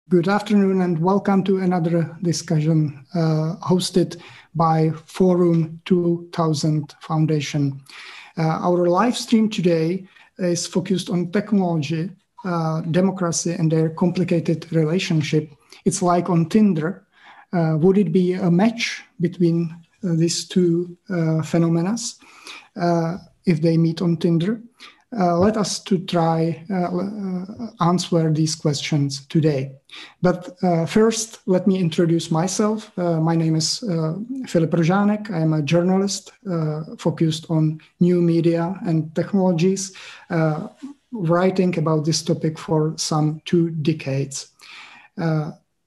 Good afternoon and welcome to another discussion hosted by Forum 2000 Foundation. Our live stream today is focused on technology, democracy and their complicated relationship. It's like on Tinder. Would it be a match between these two phenomena if they meet on Tinder? Let us to try answer these questions today. But first, let me introduce myself. My name is Filip Rožánek. I am a journalist focused on new media and technologies, writing about this topic for some 2 decades.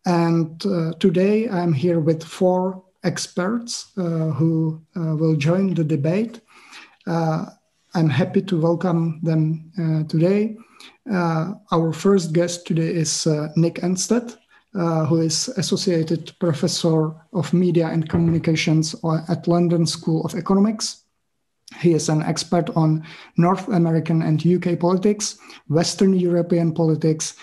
And today I'm here with 4 experts who will join the debate. I'm happy to welcome them today. Our first guest today is Nick Anstead, who is Associated Professor of Media and Communications at London School of Economics. He is an expert on North American and UK politics, Western European politics,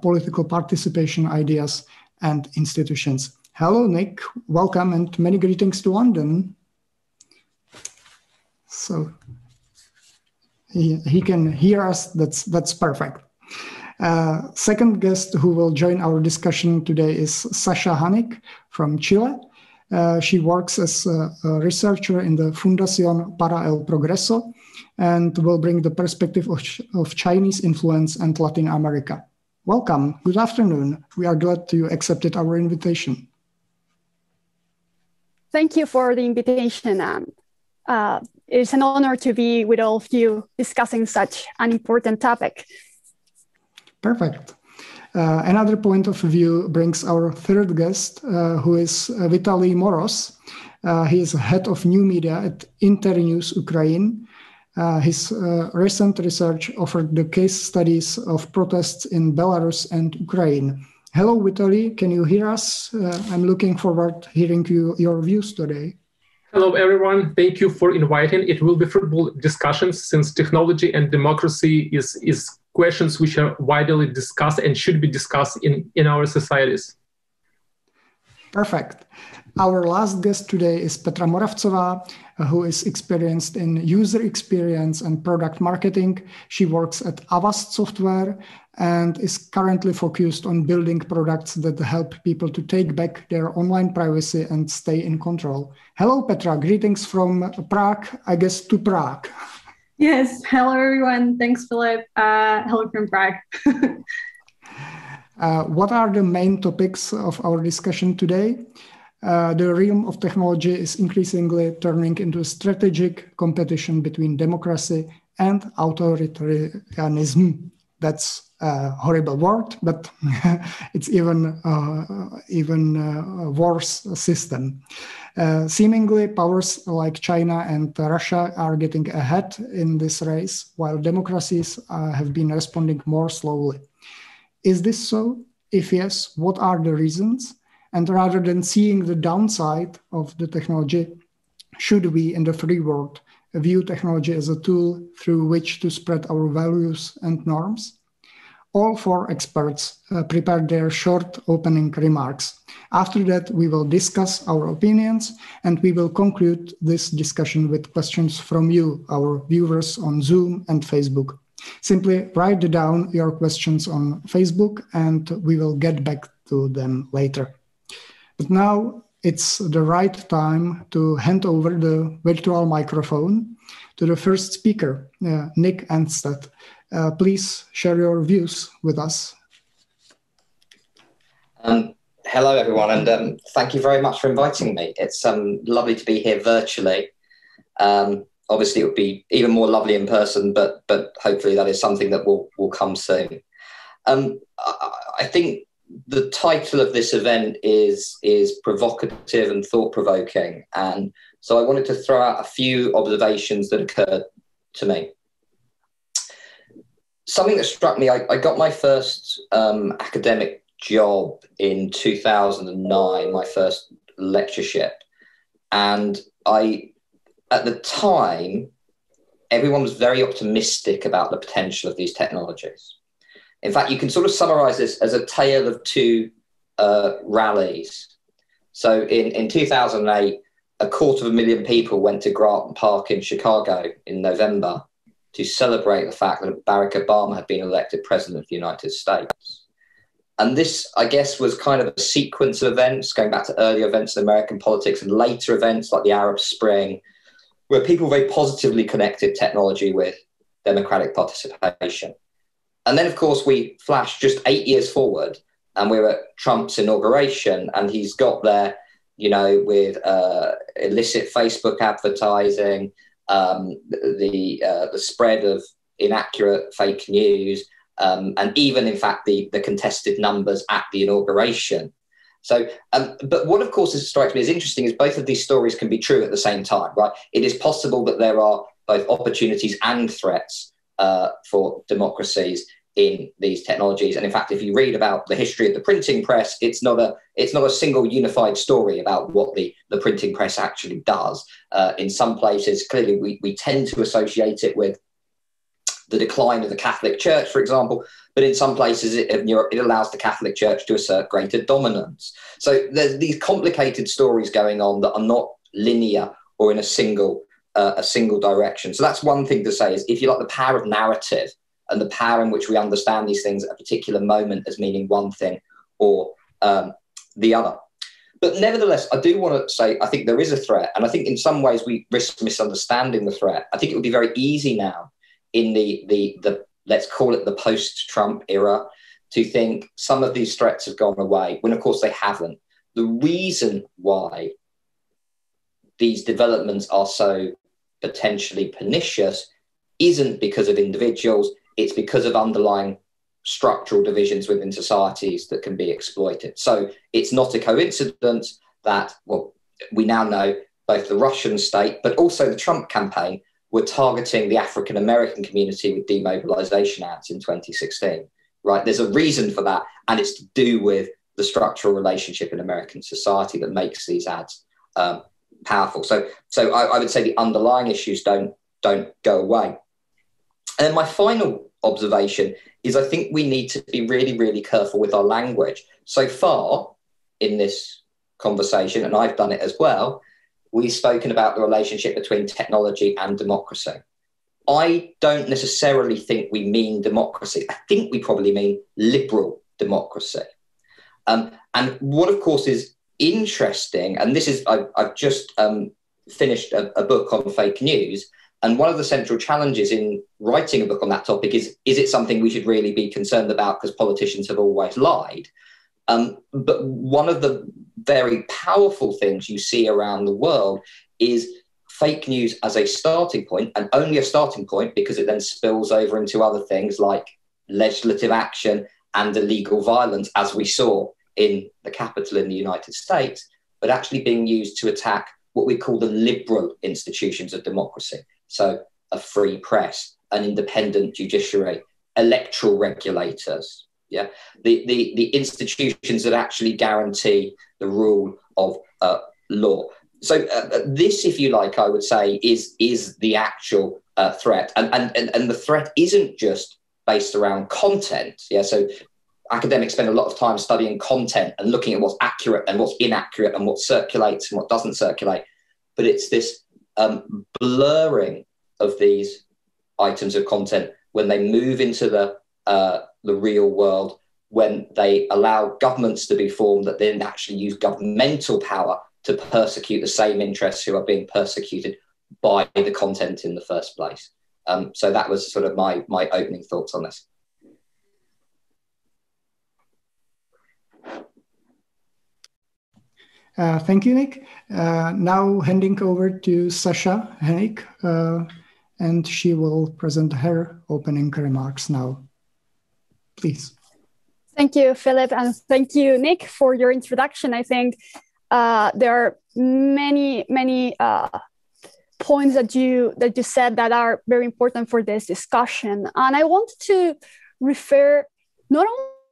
political participation ideas, and institutions. Hello, Nick. Welcome and many greetings to London. So he can hear us. That's perfect. Second guest who will join our discussion today is Sasha Hanik from Chile. She works as a researcher in the Fundación para el Progreso and will bring the perspective of Chinese influence and Latin America. Welcome. Good afternoon. We are glad you accepted our invitation. Thank you for the invitation. It's an honor to be with all of you discussing such an important topic. Perfect. Another point of view brings our third guest, who is Vitaly Morris. He is head of new media at Internews Ukraine. His recent research offered the case studies of protests in Belarus and Ukraine. Hello, Vitaliy. Can you hear us? I'm looking forward to hearing your views today. Hello, everyone. Thank you for inviting. It will be fruitful discussions since technology and democracy is questions which are widely discussed and should be discussed in our societies. Perfect. Our last guest today is Petra Morefsova, who is experienced in user experience and product marketing. She works at Avast software and is currently focused on building products that help people to take back their online privacy and stay in control. Hello, Petra. Greetings from Prague, I guess, to Prague. Yes. Hello, everyone. Thanks, Filip. Hello from Prague. What are the main topics of our discussion today? The realm of technology is increasingly turning into a strategic competition between democracy and authoritarianism. That's a horrible word, but it's even worse system. Seemingly, powers like China and Russia are getting ahead in this race, while democracies have been responding more slowly. Is this so? If yes, what are the reasons? And rather than seeing the downside of the technology, should we, in the free world, view technology as a tool through which to spread our values and norms? All 4 experts prepared their short opening remarks. After that, we will discuss our opinions, and we will conclude this discussion with questions from you, our viewers on Zoom and Facebook. Simply write down your questions on Facebook, and we will get back to them later. But now it's the right time to hand over the virtual microphone to the first speaker, Nick Anstead. Please share your views with us. Hello, everyone, and thank you very much for inviting me. It's lovely to be here virtually. Obviously, it would be even more lovely in person, but hopefully that is something that will come soon. I think the title of this event is provocative and thought-provoking, and so I wanted to throw out a few observations that occurred to me. Something that struck me, I got my first academic job in 2009, my first lectureship, and at the time, everyone was very optimistic about the potential of these technologies. In fact, you can sort of summarize this as a tale of two rallies. So in 2008, 250,000 people went to Grant Park in Chicago in November to celebrate the fact that Barack Obama had been elected president of the United States. And this, I guess, was kind of a sequence of events, going back to earlier events in American politics and later events like the Arab Spring, where people very positively connected technology with democratic participation. And then, of course, we flashed just 8 years forward, and we were at Trump's inauguration, and he's got there, you know, with illicit Facebook advertising, the spread of inaccurate fake news, and even, in fact, the contested numbers at the inauguration. So, but what, of course, strikes me as interesting is both of these stories can be true at the same time, right? It is possible that there are both opportunities and threats for democracies in these technologies. And in fact, if you read about the history of the printing press, it's not a single unified story about what the printing press actually does. In some places, clearly, we tend to associate it with the decline of the Catholic Church, for example, but in some places in Europe, it allows the Catholic Church to assert greater dominance. So there's these complicated stories going on that are not linear or in a single direction. So that's one thing to say is, if you like, the power of narrative and the power in which we understand these things at a particular moment as meaning one thing or the other. But nevertheless, I do want to say, I think there is a threat. And I think in some ways we risk misunderstanding the threat. I think it would be very easy now in the let's call it the post-Trump era to think some of these threats have gone away, when of course they haven't. The reason why these developments are so potentially pernicious isn't because of individuals, it's because of underlying structural divisions within societies that can be exploited. So it's not a coincidence that, well, we now know both the Russian state, but also the Trump campaign were targeting the African-American community with demobilization ads in 2016, right? There's a reason for that, and it's to do with the structural relationship in American society that makes these ads powerful. So I would say the underlying issues don't go away. And my final observation is, I think we need to be really, really careful with our language. So far in this conversation, and I've done it as well, we've spoken about the relationship between technology and democracy. I don't necessarily think we mean democracy. I think we probably mean liberal democracy. And what, of course, is interesting, and this is, I've just finished a book on fake news, and one of the central challenges in writing a book on that topic is it something we should really be concerned about because politicians have always lied? But one of the very powerful things you see around the world is fake news as a starting point, and only a starting point because it then spills over into other things like legislative action and illegal violence, as we saw in the Capitol in the United States, but actually being used to attack what we call the liberal institutions of democracy. So a free press, an independent judiciary, electoral regulators, the institutions that actually guarantee the rule of law. So this, if you like, I would say is the actual threat. And the threat isn't just based around content. So academics spend a lot of time studying content and looking at what's accurate and what's inaccurate and what circulates and what doesn't circulate. But it's this blurring of these items of content when they move into the real world, when they allow governments to be formed that then actually use governmental power to persecute the same interests who are being persecuted by the content in the first place. So that was sort of my opening thoughts on this. Thank you, Nick. Now handing over to Sasha Hanik, and she will present her opening remarks now. Please. Thank you, Filip, and thank you, Nick, for your introduction. I think there are many points that you said that are very important for this discussion. And I want to refer not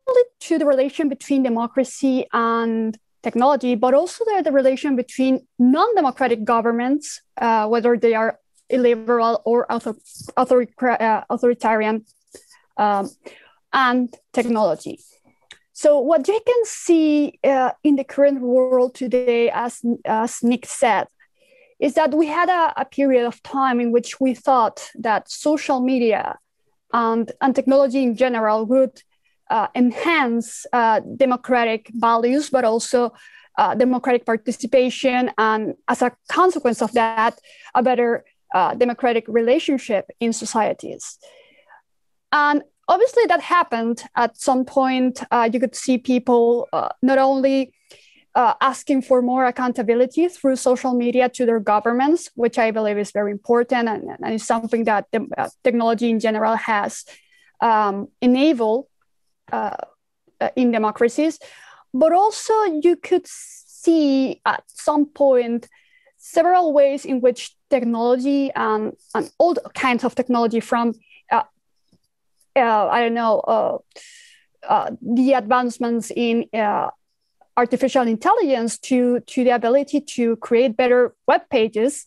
only to the relation between democracy and technology, but also the relation between non-democratic governments, whether they are illiberal or authoritarian. and technology. So what you can see in the current world today, as Nick said, is that we had a period of time in which we thought that social media and technology in general would enhance democratic values, but also democratic participation, and as a consequence of that, a better democratic relationship in societies. And obviously that happened at some point. You could see people not only asking for more accountability through social media to their governments, which I believe is very important and is something that the technology in general has enabled in democracies. But also you could see at some point several ways in which technology and all kinds of technology, from the advancements in artificial intelligence to the ability to create better web pages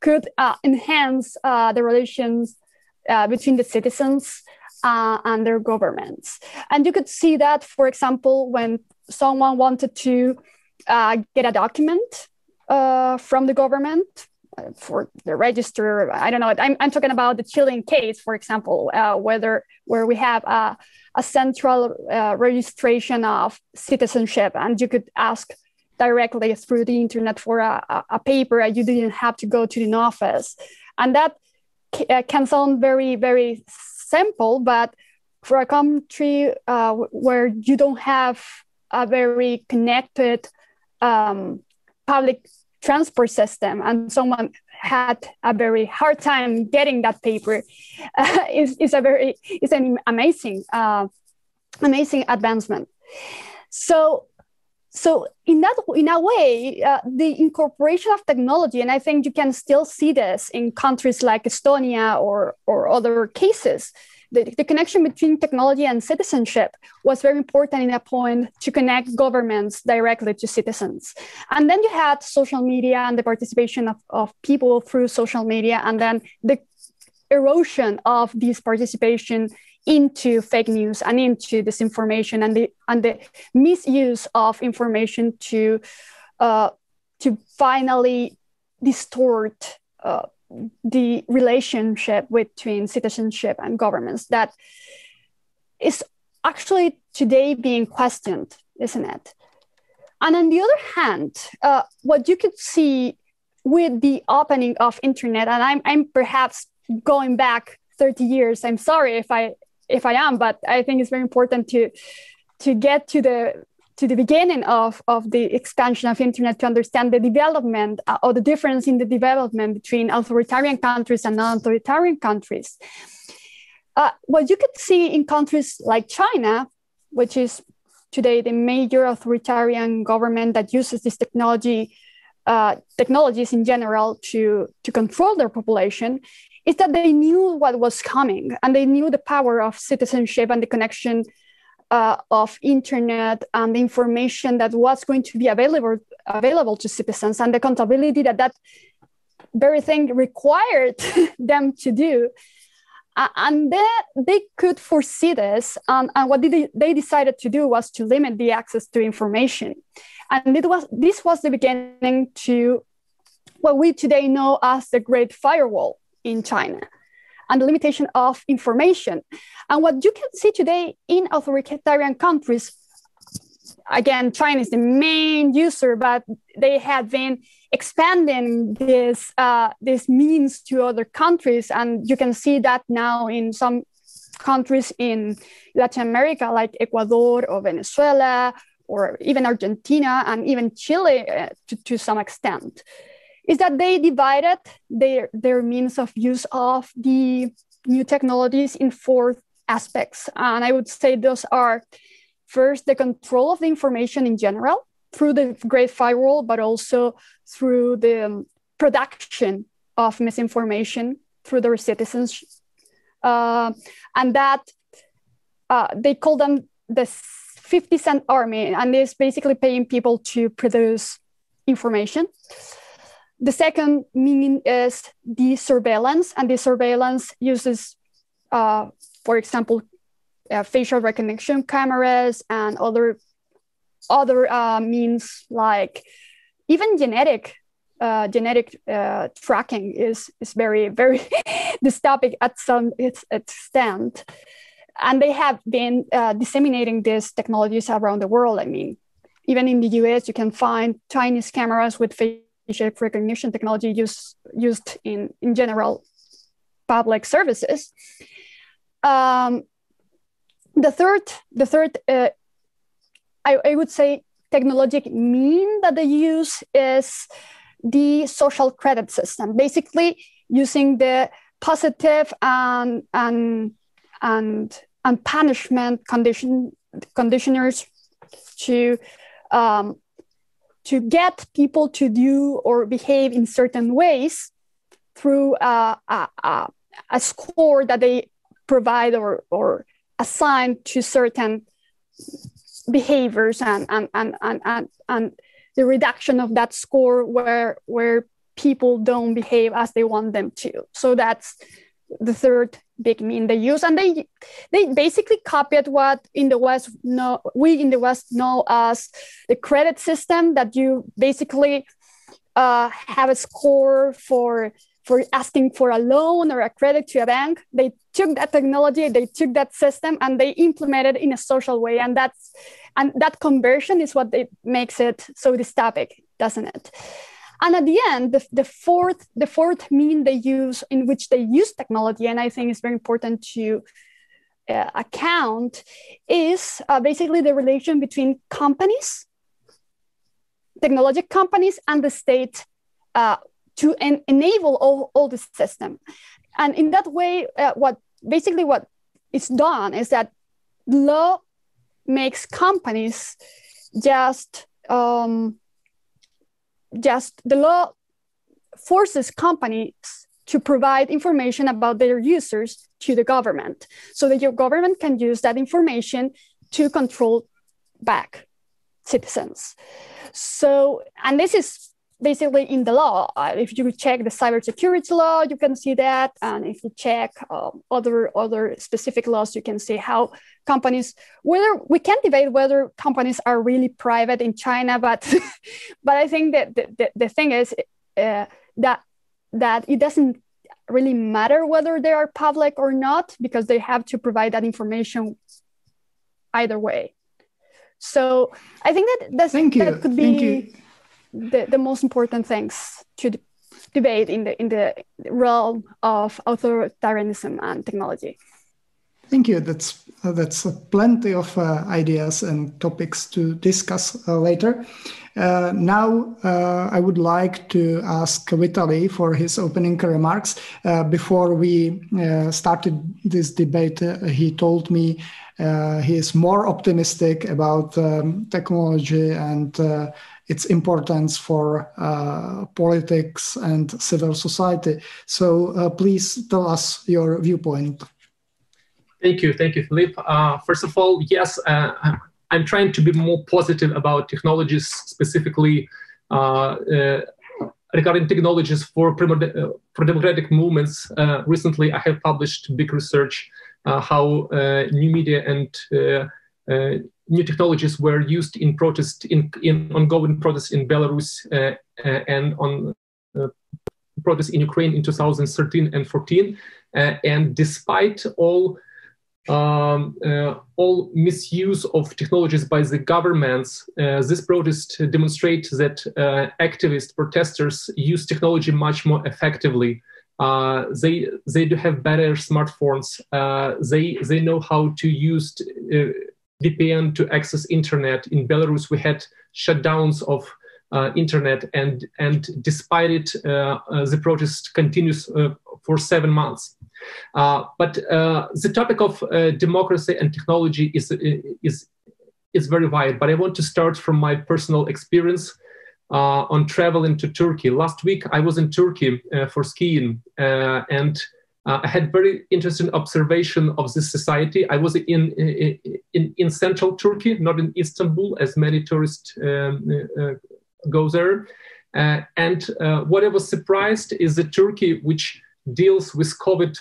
could enhance the relations between the citizens and their governments. And you could see that, for example, when someone wanted to get a document from the government for the register. I don't know. I'm talking about the Chilean case, for example, where we have a central registration of citizenship, and you could ask directly through the internet for a paper, and you didn't have to go to an office. And that can sound very, very simple, but for a country where you don't have a very connected public transport system, and someone had a very hard time getting that paper, is an amazing advancement. So in a way, the incorporation of technology, and I think you can still see this in countries like Estonia or other cases, the connection between technology and citizenship was very important in a point to connect governments directly to citizens. And then you had social media and the participation of people through social media, and then the erosion of this participation into fake news and into disinformation, and the misuse of information to finally distort the relationship between citizenship and governments that is actually today being questioned, isn't it? And on the other hand, what you could see with the opening of internet, and I'm perhaps going back 30 years, I'm sorry if I am, but I think it's very important to get to the beginning of the expansion of internet to understand the development or the difference in the development between authoritarian countries and non-authoritarian countries. What you could see in countries like China, which is today the major authoritarian government that uses this technologies in general to control their population, is that they knew what was coming, and they knew the power of citizenship and the connection of internet and the information that was going to be available to citizens, and the accountability that very thing required them to do. And they could foresee this, and what they decided to do was to limit the access to information. And this was the beginning to what we today know as the Great Firewall in China, and the limitation of information. And what you can see today in authoritarian countries, again, China is the main user, but they have been expanding this means to other countries. And you can see that now in some countries in Latin America, like Ecuador or Venezuela, or even Argentina, and even Chile to some extent, is that they divided their means of use of the new technologies in 4 aspects. And I would say those are, first, the control of the information in general through the Great Firewall, but also through the production of misinformation through their citizens. And that they call them the 50-cent army, and it's basically paying people to produce information. The second meaning is the surveillance, and the surveillance uses, for example, facial recognition cameras and other means, like even genetic tracking is very, very dystopic at some extent. And they have been disseminating these technologies around the world. I mean, even in the US, you can find Chinese cameras with facial recognition technology used in general public services. The third, I would say, technologic mean that they use is the social credit system, basically using the positive and punishment conditioners to get people to do or behave in certain ways through a score that they provide or assign to certain behaviors, and the reduction of that score where people don't behave as they want them to. So that's the third big mean they use, and they basically copied what we in the West know as the credit system, that you basically have a score for asking for a loan or a credit to a bank. They took that technology, they took that system, and they implemented it in a social way, and that conversion is what makes it so dystopic, doesn't it? And at the end, the fourth mean they use, in which they use technology, and I think it's very important to account, is basically the relation between companies, technology companies, and the state to enable all this system. And in that way, what is done is that law makes companies the law forces companies to provide information about their users to the government, so that your government can use that information to control back citizens. So, and this is basically in the law. If you check the cybersecurity law, you can see that. And if you check other specific laws, you can see how companies, whether we can debate whether companies are really private in China, but I think that the thing is that it doesn't really matter whether they are public or not, because they have to provide that information either way. So I think that could be the most important things to debate in the realm of authoritarianism and technology. Thank you. That's plenty of ideas and topics to discuss later. Now, I would like to ask Vitaliy for his opening remarks. Before we started this debate, he told me he is more optimistic about technology and its importance for politics and civil society. So please tell us your viewpoint. Thank you, Filip. First of all, yes, I'm trying to be more positive about technologies, specifically regarding technologies for democratic movements. Recently, I have published big research how new media and new technologies were used in protest, in ongoing protests in Belarus and on protests in Ukraine in 2013 and 14. And despite all misuse of technologies by the governments, this protest demonstrates that activists, protesters use technology much more effectively. They do have better smartphones. They know how to use VPN to access internet. In Belarus, we had shutdowns of internet, and despite it, the protest continues for 7 months. But the topic of democracy and technology is very wide. But I want to start from my personal experience on traveling to Turkey. Last week, I was in Turkey for skiing, and I had very interesting observation of this society. I was in central Turkey, not in Istanbul, as many tourists go there. And what I was surprised is that Turkey, which deals with COVID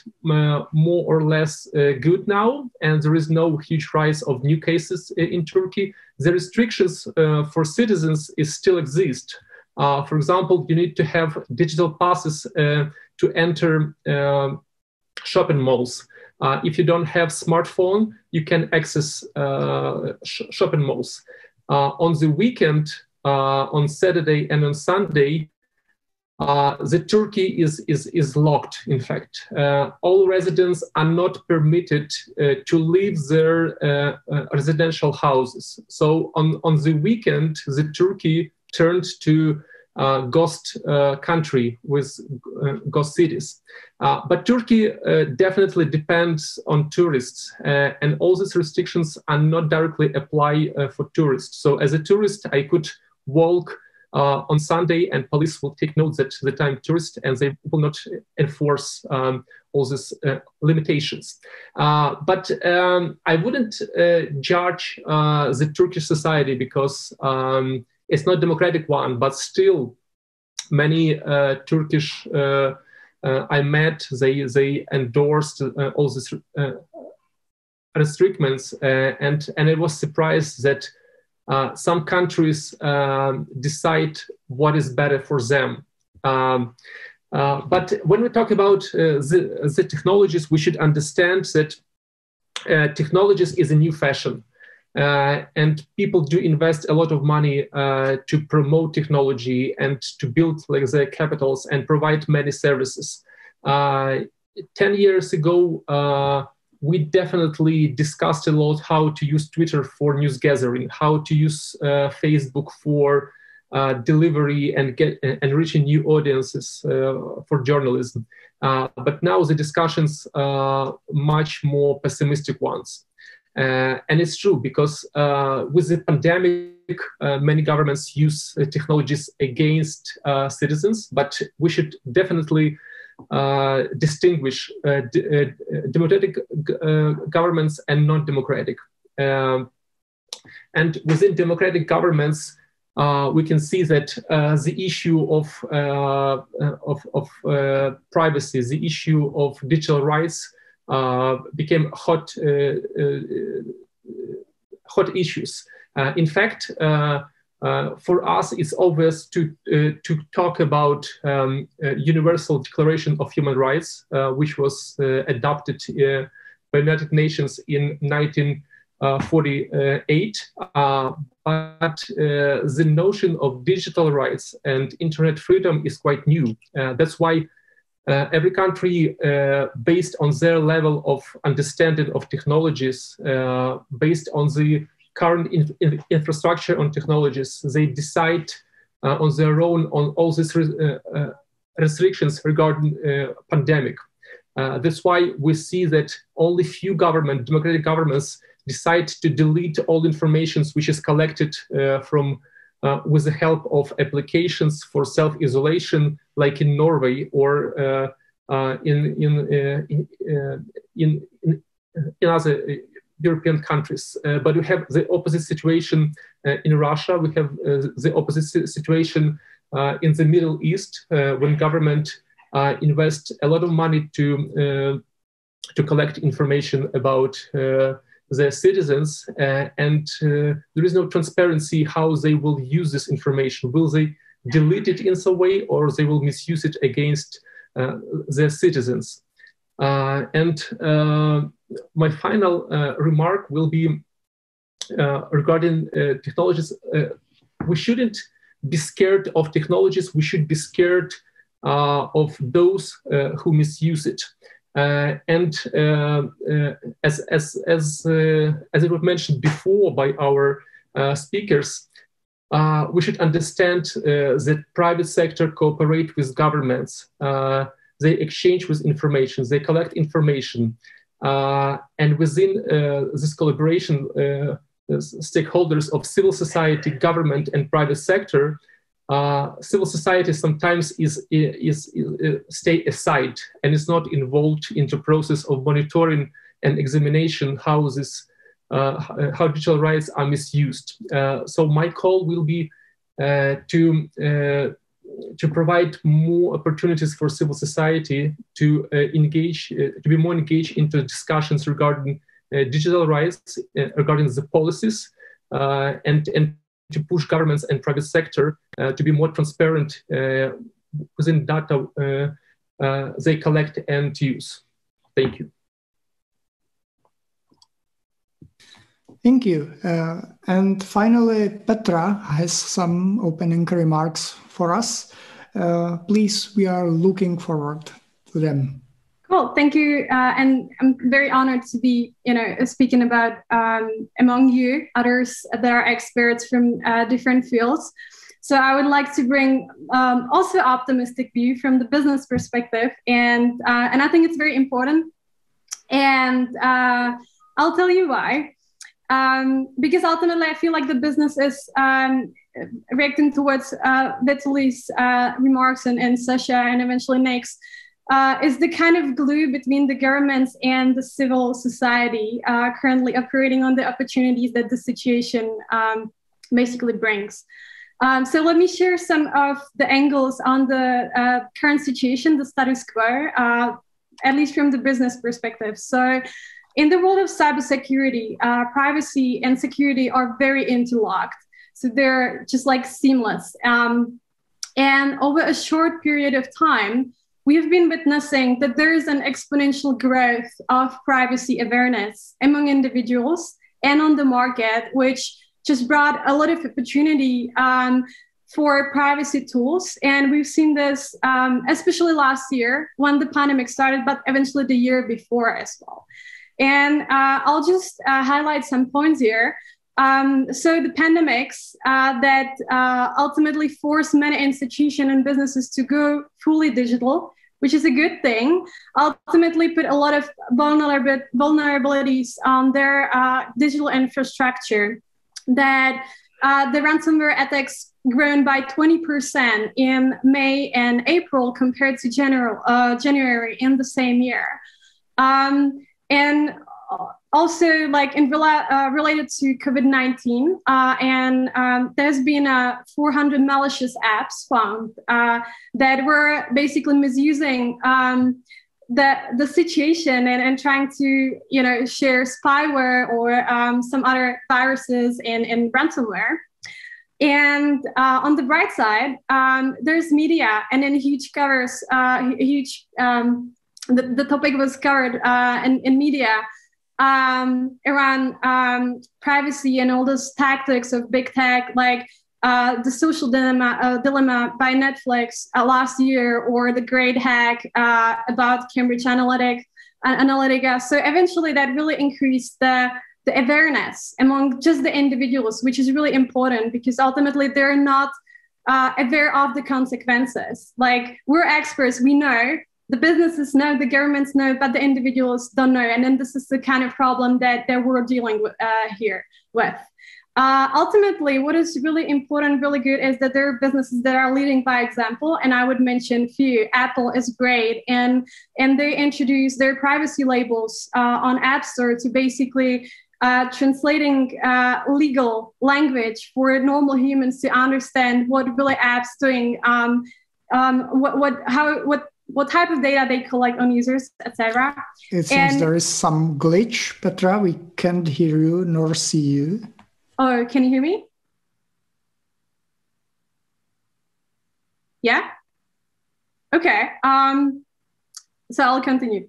more or less good now, and there is no huge rise of new cases in Turkey. The restrictions for citizens still exist. For example, you need to have digital passes to enter shopping malls. If you don't have smartphone, you can access shopping malls. On the weekend, on Saturday and on Sunday, the Turkey is locked. In fact, all residents are not permitted to leave their residential houses. So on the weekend, the Turkey turned to ghost country with ghost cities. But Turkey definitely depends on tourists, and all these restrictions are not directly applied for tourists. So as a tourist, I could walk on Sunday, and police will take note that I'm a tourist, and they will not enforce all these limitations. But I wouldn't judge the Turkish society because it's not a democratic one, but still many Turkish I met, they endorsed all these restrictions, and I was surprised that some countries decide what is better for them. But when we talk about the technologies, we should understand that technologies is a new fashion. And people do invest a lot of money to promote technology and to build like their capitals and provide many services. 10 years ago, we definitely discussed a lot how to use Twitter for news gathering, how to use Facebook for delivery and reaching new audiences for journalism. But now the discussions are much more pessimistic ones. And it's true because with the pandemic, many governments use technologies against citizens, but we should definitely distinguish democratic governments and non-democratic. And within democratic governments, we can see that the issue of privacy, the issue of digital rights became hot issues. In fact, for us, it's obvious to talk about Universal Declaration of Human Rights, which was adopted by United Nations in 1948. But the notion of digital rights and internet freedom is quite new. That's why every country, based on their level of understanding of technologies, based on the current infrastructure on technologies, they decide on their own on all these restrictions regarding pandemic. That's why we see that only few democratic governments decide to delete all information which is collected from with the help of applications for self-isolation, like in Norway or in other European countries. But we have the opposite situation in Russia. We have the opposite situation in the Middle East, when government invests a lot of money to collect information about their citizens, and there is no transparency how they will use this information. Will they delete it in some way, or they will misuse it against their citizens? And my final remark will be regarding technologies. We shouldn't be scared of technologies. We should be scared of those who misuse it. And as it was mentioned before by our speakers, we should understand that private sector cooperate with governments. They exchange with information, they collect information. And within this collaboration, stakeholders of civil society, government, and private sector, civil society sometimes stay aside and is not involved in the process of monitoring and examination how digital rights are misused. So my call will be to provide more opportunities for civil society to engage, to be more engaged into discussions regarding digital rights, regarding the policies, and to push governments and private sector to be more transparent within data they collect and use. Thank you. Thank you. And finally, Petra has some opening remarks for us. Please, we are looking forward to them. Cool, thank you. And I'm very honored to be, speaking about among you, others that are experts from different fields. So I would like to bring also optimistic view from the business perspective, and I think it's very important. And I'll tell you why. Because ultimately, I feel like the business is reacting towards Vitaly's remarks and Sasha, and eventually Nick's, is the kind of glue between the governments and the civil society currently operating on the opportunities that the situation basically brings. So let me share some of the angles on the current situation, the status quo, at least from the business perspective. So in the world of cybersecurity, privacy and security are very interlocked. So they're just like seamless. And over a short period of time, we have been witnessing that there is an exponential growth of privacy awareness among individuals and on the market, which just brought a lot of opportunity for privacy tools. And we've seen this, especially last year when the pandemic started, but eventually the year before as well. And I'll just highlight some points here. So the pandemics that ultimately forced many institutions and businesses to go fully digital, which is a good thing, ultimately put a lot of vulnerabilities on their digital infrastructure. That the ransomware attacks grown by 20% in May and April compared to January in the same year. And also, like related to COVID-19, there's been 400 malicious apps found that were basically misusing the situation and trying to share spyware or some other viruses and ransomware. And on the bright side, there's media, and then huge covers, the topic was covered in media around privacy and all those tactics of big tech, like the social dilemma by Netflix last year, or the great hack about Cambridge Analytica. So eventually that really increased the awareness among just the individuals, which is really important because ultimately they're not aware of the consequences. Like, we're experts, we know, the businesses know, the governments know, but the individuals don't know. And then this is the kind of problem that we're dealing with here with. Ultimately, what is really important, really good, is that there are businesses that are leading by example. And I would mention a few. Apple is great. And they introduced their privacy labels on App Store to basically translating legal language for normal humans to understand what really apps doing, what type of data they collect on users, etc. It seems there is some glitch, Petra. We can't hear you nor see you. Oh, can you hear me? Yeah? Okay. So I'll continue.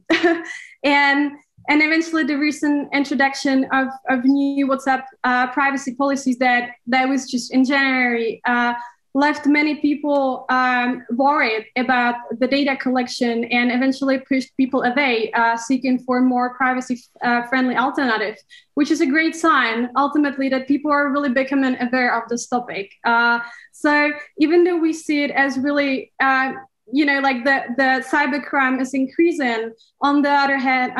and eventually the recent introduction of new WhatsApp privacy policies that was just in January left many people worried about the data collection and eventually pushed people away, seeking for more privacy-friendly alternative, which is a great sign, ultimately, that people are really becoming aware of this topic. So even though we see it as really, like the cybercrime is increasing, on the other hand,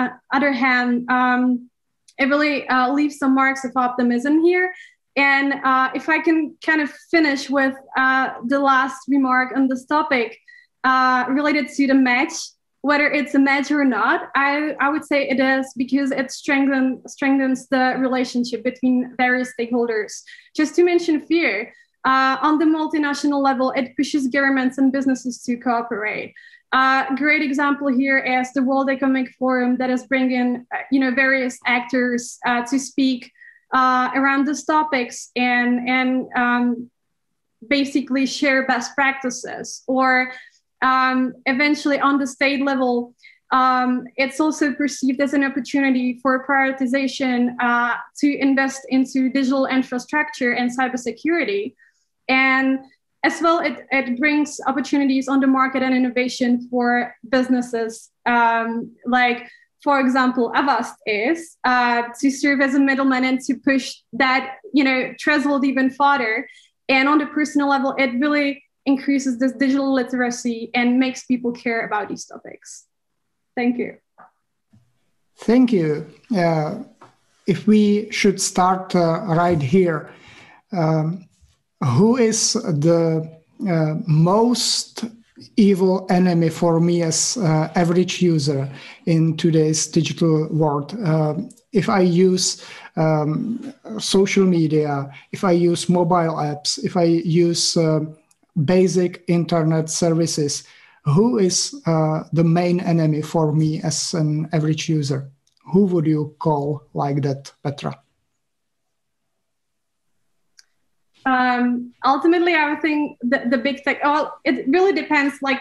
it really leaves some marks of optimism here. And if I can kind of finish with the last remark on this topic related to the match, whether it's a match or not, I would say it is, because it strengthens the relationship between various stakeholders. Just to mention a few, On the multinational level, it pushes governments and businesses to cooperate. Great example here is the World Economic Forum that is bringing, various actors to speak around these topics and basically share best practices. Or eventually on the state level, it's also perceived as an opportunity for prioritization to invest into digital infrastructure and cybersecurity. And as well, it brings opportunities on the market and innovation for businesses. Like, for example, Avast is to serve as a middleman and to push that, threshold even further. And on the personal level, it really increases this digital literacy and makes people care about these topics. Thank you. Thank you. If we should start right here, who is the most evil enemy for me as average user in today's digital world? If I use social media, if I use mobile apps, if I use basic internet services, who is the main enemy for me as an average user? Who would you call like that, Petra? Ultimately, I would think the big tech, it really depends. Like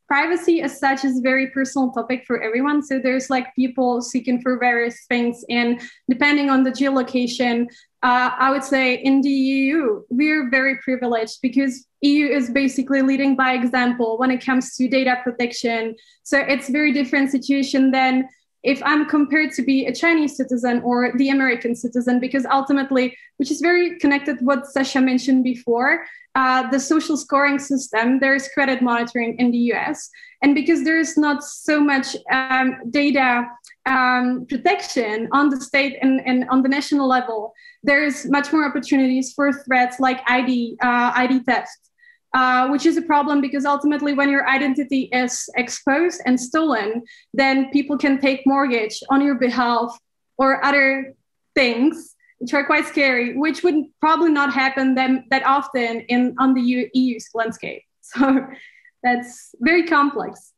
privacy as such is a very personal topic for everyone. So there's like people seeking for various things. And depending on the geolocation, I would say in the EU, we're very privileged because EU is basically leading by example when it comes to data protection. So it's a very different situation than if I'm compared to be a Chinese citizen or the American citizen, because ultimately, which is very connected to what Sasha mentioned before, the social scoring system, there is credit monitoring in the US. And because there is not so much data protection on the state and on the national level, there is much more opportunities for threats like ID theft. Which is a problem because ultimately when your identity is exposed and stolen, then people can take mortgage on your behalf or other things, which are quite scary, which would probably not happen that often on the EU's landscape. So that's very complex.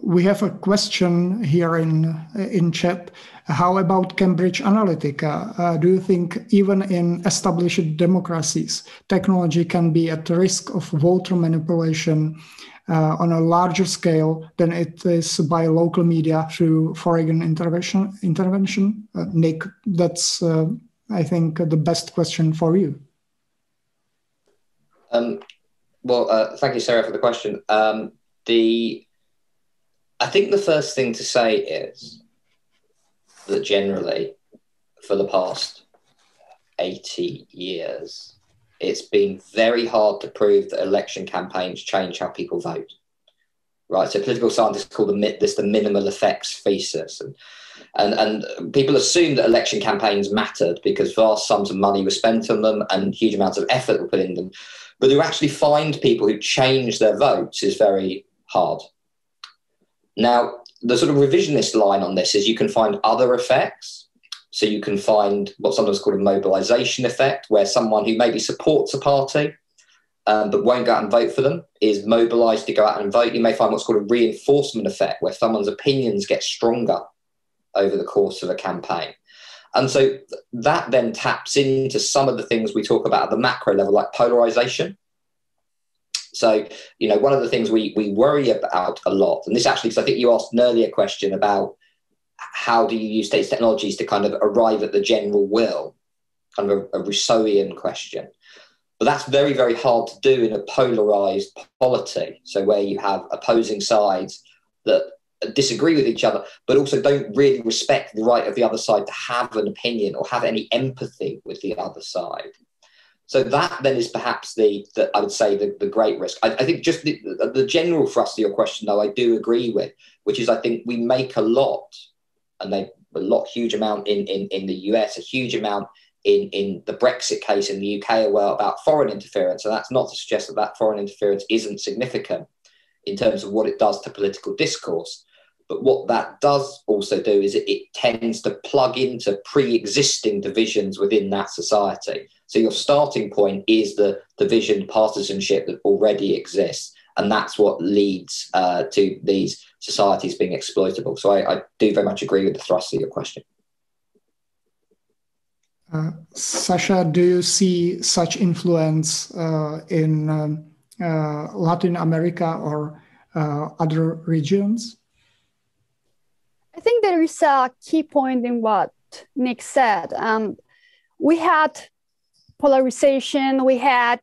We have a question here in chat. How about Cambridge Analytica? Do you think even in established democracies, technology can be at risk of voter manipulation on a larger scale than it is by local media through foreign intervention? Nick, that's, I think, the best question for you. Thank you, Sarah, for the question. I think the first thing to say is that generally, for the past 80 years, it's been very hard to prove that election campaigns change how people vote. Right, so political scientists call this the minimal effects thesis, and people assume that election campaigns mattered because vast sums of money were spent on them and huge amounts of effort were put in them. But to actually find people who change their votes is very hard. Now, the sort of revisionist line on this is you can find other effects. So you can find what's sometimes called a mobilization effect, where someone who maybe supports a party but won't go out and vote for them is mobilized to go out and vote. You may find what's called a reinforcement effect, where someone's opinions get stronger over the course of a campaign. And so that then taps into some of the things we talk about at the macro level, like polarization. So, one of the things we worry about a lot, and this actually, because I think you asked an earlier question about how do you use these technologies to kind of arrive at the general will, kind of a Rousseauian question. But that's very, very hard to do in a polarized polity. So where you have opposing sides that disagree with each other, but also don't really respect the right of the other side to have an opinion or have any empathy with the other side. So that then is perhaps I would say the great risk. I think just the general thrust of your question, though, I do agree with, which is I think we make a lot, and huge amount in the US, a huge amount in the Brexit case in the UK about foreign interference. And that's not to suggest that foreign interference isn't significant in terms of what it does to political discourse. But what that does also do is it tends to plug into pre-existing divisions within that society. So your starting point is the division, partisanship that already exists. And that's what leads to these societies being exploitable. So I do very much agree with the thrust of your question. Sasha, do you see such influence in Latin America or other regions? I think there is a key point in what Nick said. We had polarization, we had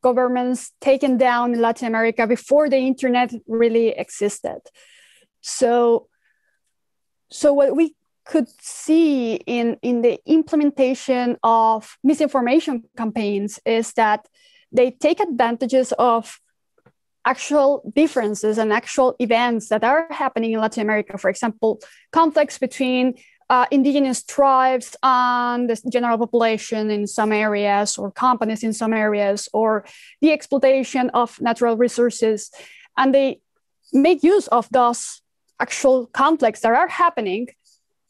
governments taken down in Latin America before the internet really existed. So what we could see in the implementation of misinformation campaigns is that they take advantages of actual differences and actual events that are happening in Latin America. For example, conflicts between indigenous tribes and the general population in some areas, or companies in some areas, or the exploitation of natural resources. And they make use of those actual conflicts that are happening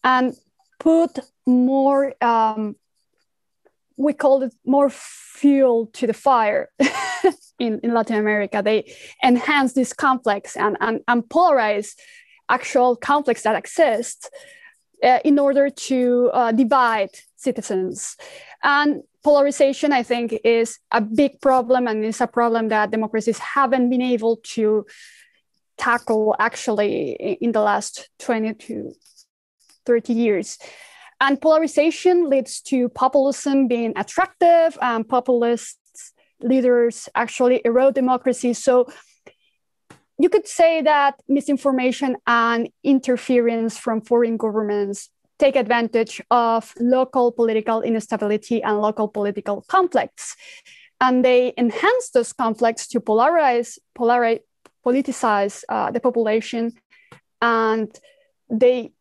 and put more, we call it more fuel to the fire in Latin America. They enhance these conflicts and polarize actual conflicts that exist in order to divide citizens. And polarization, I think, is a big problem, and it's a problem that democracies haven't been able to tackle actually in the last 20 to 30 years. And polarization leads to populism being attractive, and populist leaders actually erode democracy. So you could say that misinformation and interference from foreign governments take advantage of local political instability and local political conflicts. And they enhance those conflicts to politicize the population, and they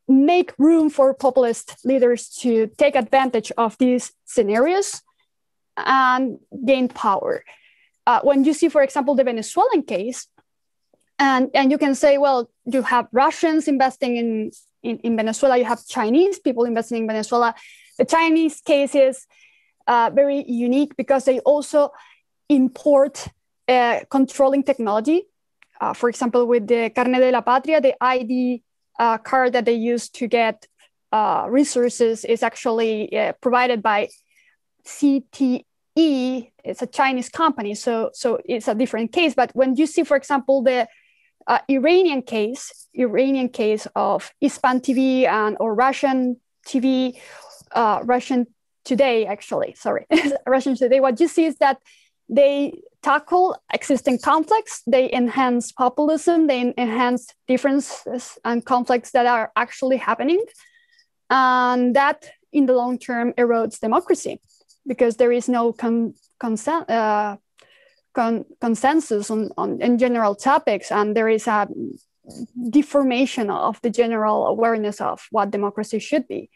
make room for populist leaders to take advantage of these scenarios and gain power. When you see, for example, the Venezuelan case, and you can say, well, you have Russians investing in Venezuela, you have Chinese people investing in Venezuela. The Chinese case is very unique because they also import controlling technology. For example, with the Carnet de la Patria, the ID card that they use to get resources is actually provided by CTE. It's a Chinese company, so it's a different case. But when you see, for example, the Iranian case of Hispan TV or Russian TV, Russian Today, actually, sorry, Russian Today, what you see is that they tackle existing conflicts, they enhance populism, they enhance differences and conflicts that are actually happening. And that, in the long term, erodes democracy because there is no consensus on general topics, and there is a deformation of the general awareness of what democracy should be.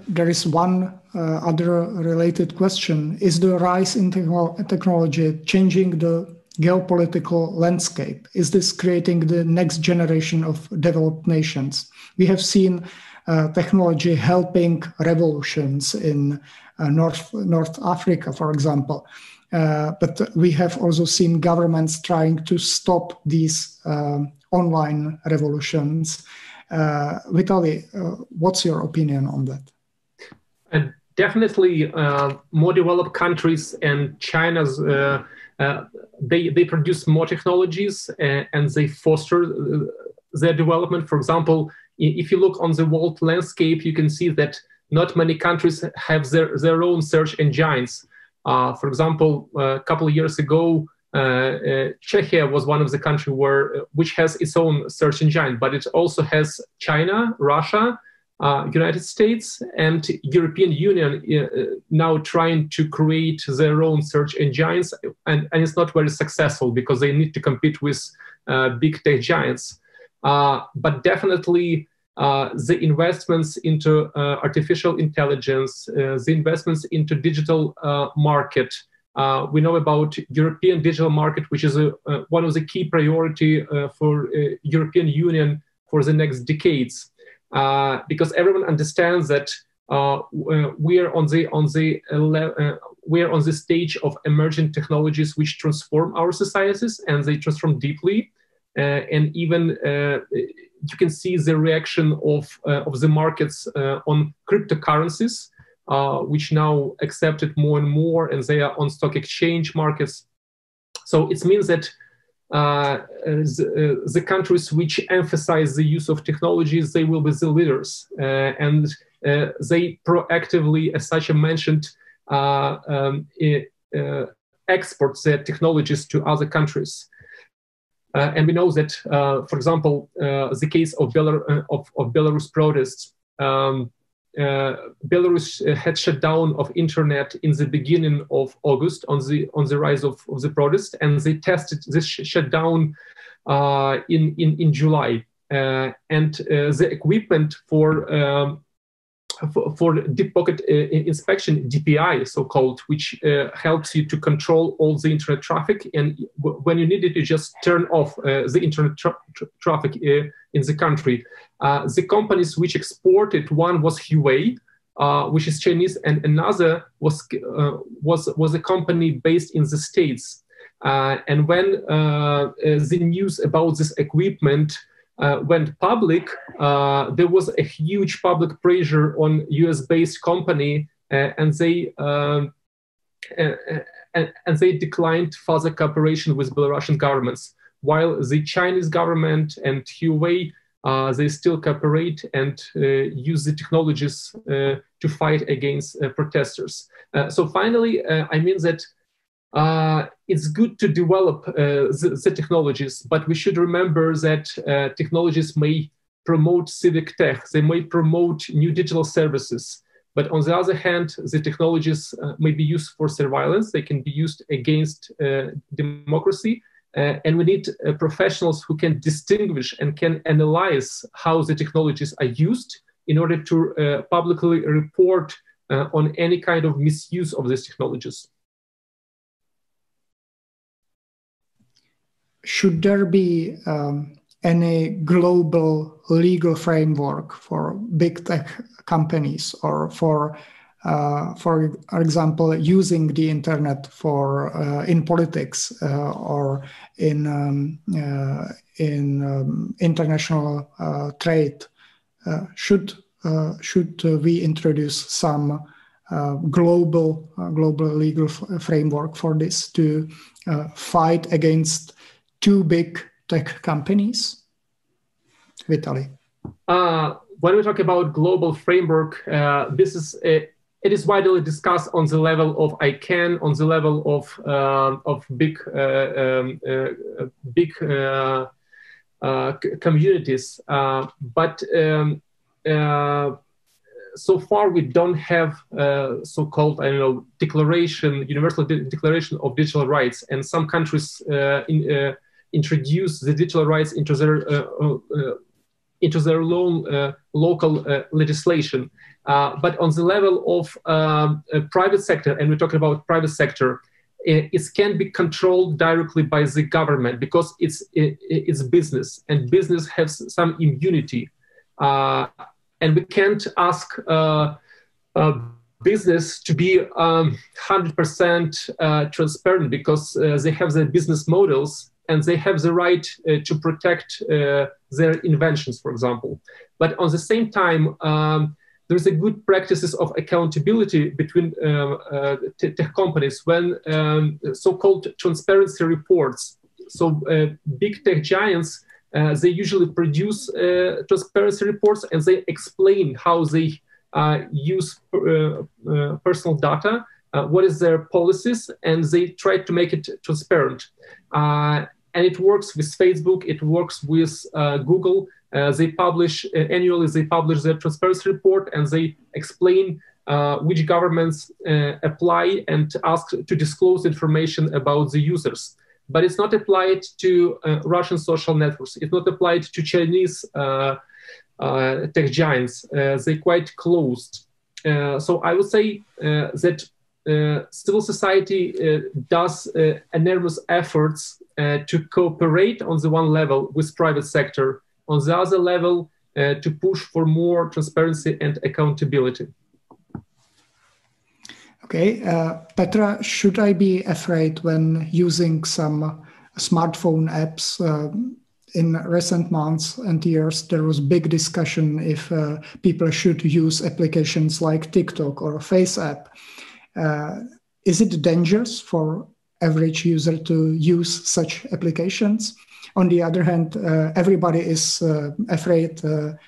There is one other related question. Is the rise in technology changing the geopolitical landscape? Is this creating the next generation of developed nations? We have seen technology helping revolutions in North Africa, for example. But we have also seen governments trying to stop these online revolutions. Vitaliy, what's your opinion on that? Definitely, more developed countries and China's, they produce more technologies and they foster their development. For example, if you look on the world landscape, you can see that not many countries have their own search engines. For example, a couple of years ago, Czechia was one of the countries which has its own search engine, but it also has China, Russia, United States, and European Union now trying to create their own search engines, and it's not very successful because they need to compete with big tech giants. But definitely the investments into artificial intelligence, the investments into digital market. We know about European digital market, which is one of the key priority for European Union for the next decades. because everyone understands that we are on the stage of emerging technologies which transform our societies, and they transform deeply. And even you can see the reaction of the markets on cryptocurrencies, which now accept it more and more, and they are on stock exchange markets. So it means that the countries which emphasize the use of technologies, they will be the leaders, and they proactively, as Sasha mentioned, export their technologies to other countries. And we know that, for example, the case of Belarus protests, Belarus had shut down of internet in the beginning of August on the rise of the protest, and they tested this shutdown in July. And the equipment for deep pocket inspection, DPI, so-called, which helps you to control all the internet traffic. And when you need it, you just turn off the internet traffic in the country. The companies which exported, one was Huawei, which is Chinese, and another was a company based in the States. And when the news about this equipment went public, there was a huge public pressure on US-based company, and they declined further cooperation with Belarusian governments. While the Chinese government and Huawei, they still cooperate and use the technologies to fight against protesters. So finally, I mean that it's good to develop the technologies, but we should remember that technologies may promote civic tech, they may promote new digital services, but on the other hand, the technologies may be used for surveillance, they can be used against democracy, and we need professionals who can distinguish and can analyze how the technologies are used in order to publicly report on any kind of misuse of these technologies. Should there be any global legal framework for big tech companies, or for example, using the internet for in politics or in international trade? Should we introduce some global legal framework for this to fight against too big tech companies? Vitaly. When we talk about global framework, it is widely discussed on the level of ICANN, on the level of big communities. But so far we don't have so-called, universal declaration of digital rights, and some countries introduce the digital rights into their own local legislation. But on the level of private sector, and we're talking about private sector, it can be controlled directly by the government because it's business, and business has some immunity. And we can't ask business to be 100% transparent because they have their business models and they have the right to protect their inventions, for example. But on the same time, there's a good practices of accountability between tech companies when so-called transparency reports. So big tech giants, they usually produce transparency reports and they explain how they use personal data, what is their policies, and they try to make it transparent. And it works with Facebook, it works with Google. They publish annually, they publish their transparency report and they explain which governments apply and ask to disclose information about the users. But it's not applied to Russian social networks. It's not applied to Chinese tech giants. They're quite closed. So I would say that civil society does enormous efforts to cooperate on the one level with private sector. On the other level, to push for more transparency and accountability. Okay, Petra, should I be afraid when using some smartphone apps? In recent months and years, there was big discussion if people should use applications like TikTok or FaceApp. Is it dangerous for average user to use such applications? On the other hand, everybody is afraid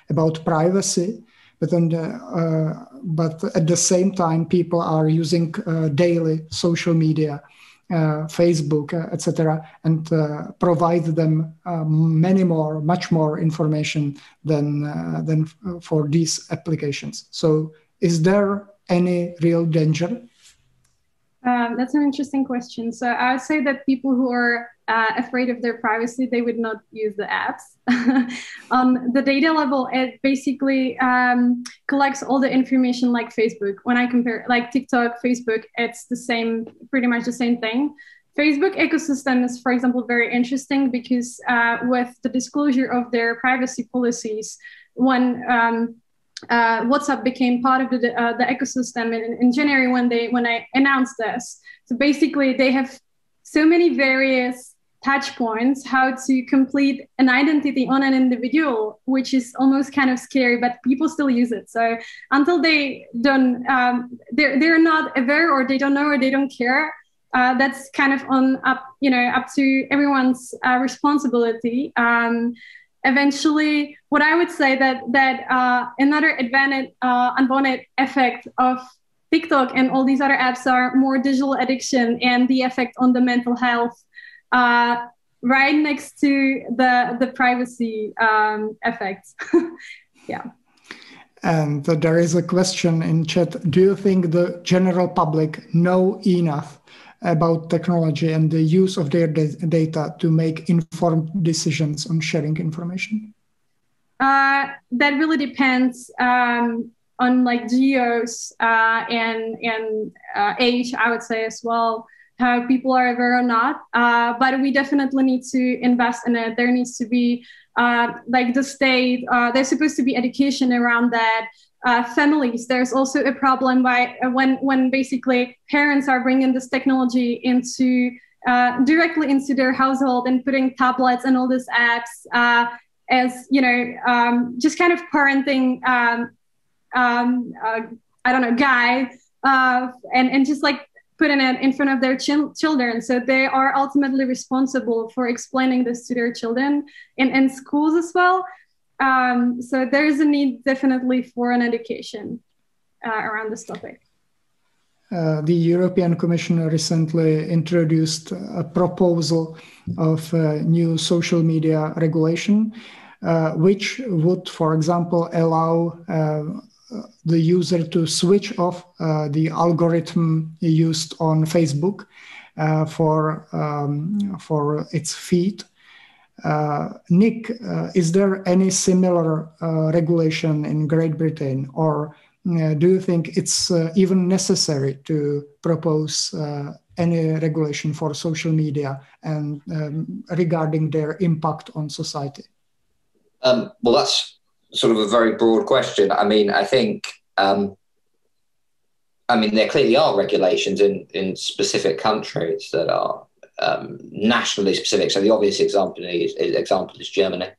about privacy, but at the same time, people are using daily social media, Facebook, etc., and provide them much more information than for these applications. So, is there any real danger? That's an interesting question. So I would say that people who are afraid of their privacy, they would not use the apps. On the data level, it basically collects all the information like Facebook. When I compare like TikTok, Facebook, it's the same, pretty much the same thing. Facebook ecosystem is, for example, very interesting because with the disclosure of their privacy policies, when WhatsApp became part of the ecosystem in January when I announced this. So basically, they have so many various touch points how to complete an identity on an individual, which is almost kind of scary, but people still use it. So until they don't, they're not aware or they don't know or they don't care. That's kind of up to everyone's responsibility. Eventually, what I would say that another unwanted effect of TikTok and all these other apps are more digital addiction and the effect on the mental health, right next to the privacy effects. Yeah. And there is a question in chat. Do you think the general public know enough about technology and the use of their data to make informed decisions on sharing information? That really depends on like geos and age, I would say as well, how people are aware or not. But we definitely need to invest in it. There needs to be like the state, there's supposed to be education around that. Families, there's also a problem by when basically parents are bringing this technology into directly into their household and putting tablets and all these apps as just kind of parenting I don't know guide and just like putting it in front of their children. So they are ultimately responsible for explaining this to their children in schools as well. So there is a need definitely for an education around this topic. The European Commission recently introduced a proposal of a new social media regulation, which would, for example, allow the user to switch off the algorithm used on Facebook for its feed. Nick, is there any similar regulation in Great Britain, or do you think it's even necessary to propose any regulation for social media and regarding their impact on society? Well, that's sort of a very broad question. I mean, I think, there clearly are regulations in specific countries that are nationally specific. So the obvious example is Germany.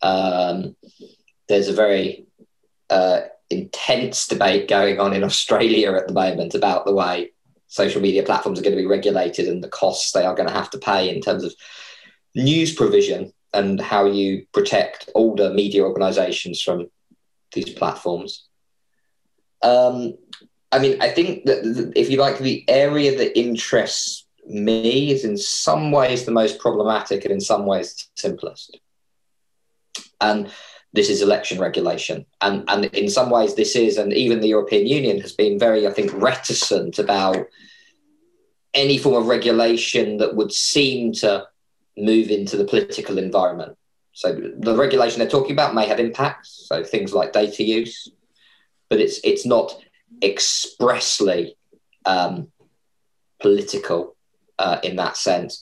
There's a very intense debate going on in Australia at the moment about the way social media platforms are going to be regulated and the costs they are going to have to pay in terms of news provision and how you protect older media organizations from these platforms. I think that if you like, the area that interests me is in some ways the most problematic and in some ways the simplest. And this is election regulation. And in some ways this is, and even the European Union has been very, I think, reticent about any form of regulation that would seem to move into the political environment. So the regulation they're talking about may have impacts, so things like data use, but it's not expressly political in that sense.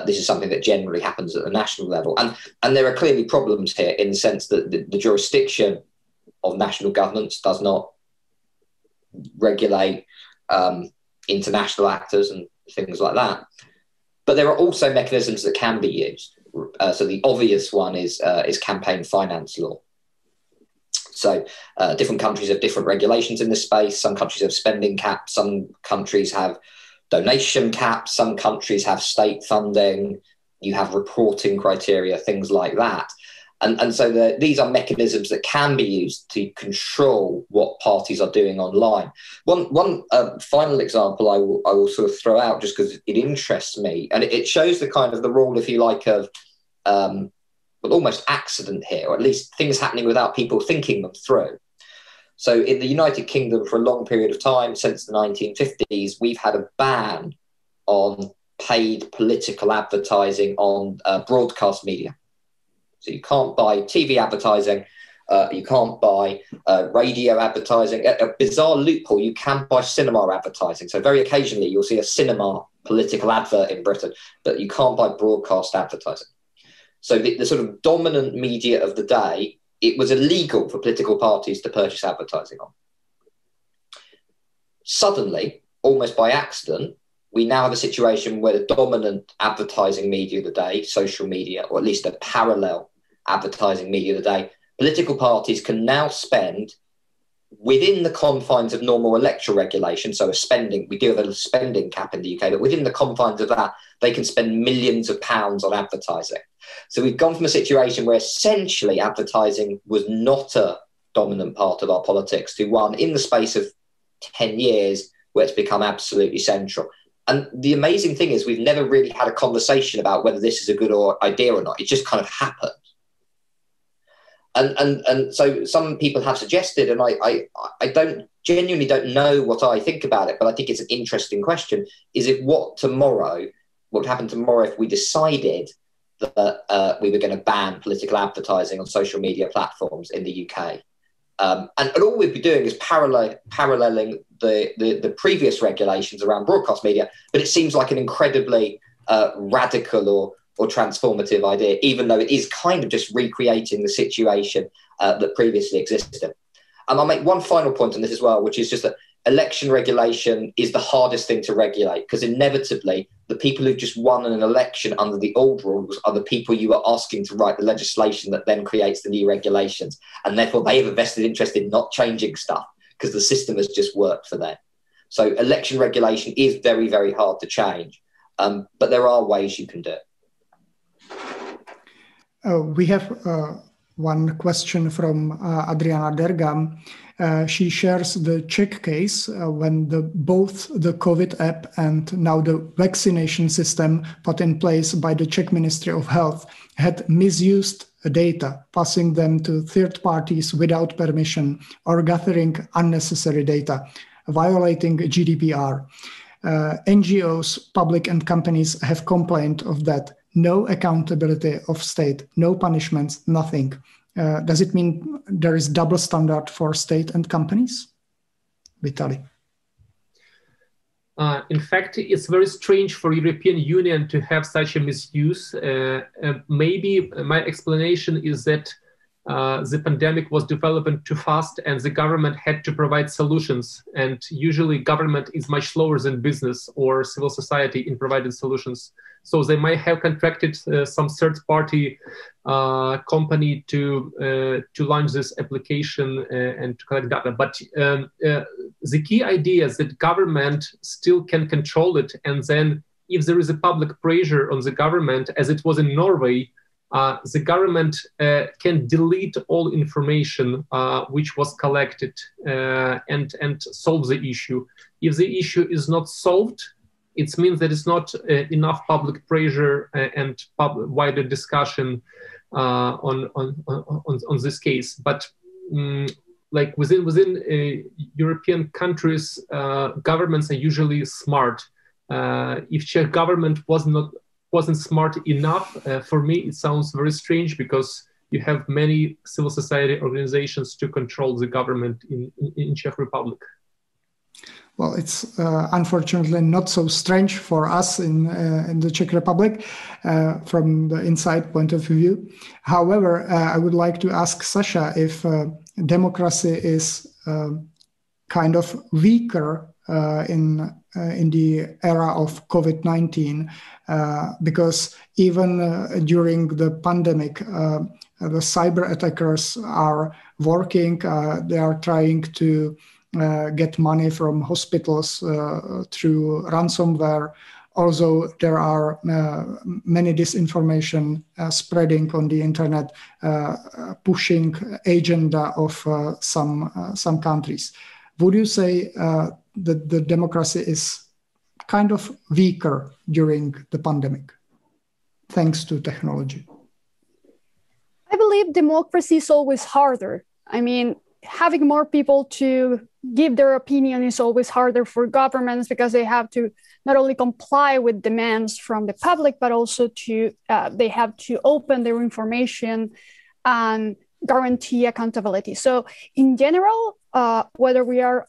This is something that generally happens at the national level. And there are clearly problems here in the sense that the jurisdiction of national governments does not regulate international actors and things like that. But there are also mechanisms that can be used. So the obvious one is campaign finance law. So different countries have different regulations in this space. Some countries have spending caps. Some countries have donation caps. Some countries have state funding. You have reporting criteria, things like that. And so these are mechanisms that can be used to control what parties are doing online. One final example I will sort of throw out just because it interests me, and it shows the kind of the role, if you like, of almost accident here, or at least things happening without people thinking them through. So in the United Kingdom for a long period of time, since the 1950s, we've had a ban on paid political advertising on broadcast media. So you can't buy TV advertising, you can't buy radio advertising. A bizarre loophole, you can buy cinema advertising. So very occasionally you'll see a cinema political advert in Britain, but you can't buy broadcast advertising. So the sort of dominant media of the day, it was illegal for political parties to purchase advertising on. Suddenly, almost by accident, we now have a situation where the dominant advertising media of the day, social media, or at least a parallel advertising media of the day, political parties can now spend within the confines of normal electoral regulation. So we do have a spending cap in the UK, but within the confines of that, they can spend millions of pounds on advertising. So we've gone from a situation where essentially advertising was not a dominant part of our politics to one in the space of 10 years where it's become absolutely central. And the amazing thing is we've never really had a conversation about whether this is a good idea or not. It just kind of happened. And so some people have suggested, and I genuinely don't know what I think about it, but I think it's an interesting question, is what would happen tomorrow if we decided that we were going to ban political advertising on social media platforms in the UK. And all we'd be doing is paralleling the previous regulations around broadcast media, but it seems like an incredibly radical or transformative idea, even though it is kind of just recreating the situation that previously existed. And I'll make one final point on this as well, which is just that election regulation is the hardest thing to regulate, because inevitably the people who've just won an election under the old rules are the people you are asking to write the legislation that then creates the new regulations. And therefore they have a vested interest in not changing stuff because the system has just worked for them. So election regulation is very, very hard to change. But there are ways you can do it. We have one question from Adriana Dergam. She shares the Czech case when both the COVID app and now the vaccination system put in place by the Czech Ministry of Health had misused data, passing them to third parties without permission or gathering unnecessary data, violating GDPR. NGOs, public and companies have complained of that. No accountability of state, no punishments, nothing. Does it mean there is double standard for state and companies? Vitaly. In fact, it's very strange for European Union to have such a misuse. Maybe my explanation is that the pandemic was developing too fast and the government had to provide solutions. And usually government is much slower than business or civil society in providing solutions. So they might have contracted some third-party company to launch this application and to collect data. But the key idea is that government still can control it. And then if there is a public pressure on the government, as it was in Norway, the government can delete all information which was collected and solve the issue. If the issue is not solved, it means that it's not enough public pressure and wider discussion on this case. But like within European countries, governments are usually smart. If Czech government wasn't smart enough, for me it sounds very strange, because you have many civil society organizations to control the government in Czech Republic. Well, it's unfortunately not so strange for us in the Czech Republic from the inside point of view. However, I would like to ask Sasha if democracy is kind of weaker in the era of COVID-19, because even during the pandemic, the cyber attackers are working. They are trying to get money from hospitals through ransomware. Also, there are many disinformation spreading on the internet, pushing agenda of some countries. Would you say that the democracy is kind of weaker during the pandemic, thanks to technology? I believe democracy is always harder. I mean, having more people to give their opinion is always harder for governments, because they have to not only comply with demands from the public, but also they have to open their information and guarantee accountability. So in general, whether we are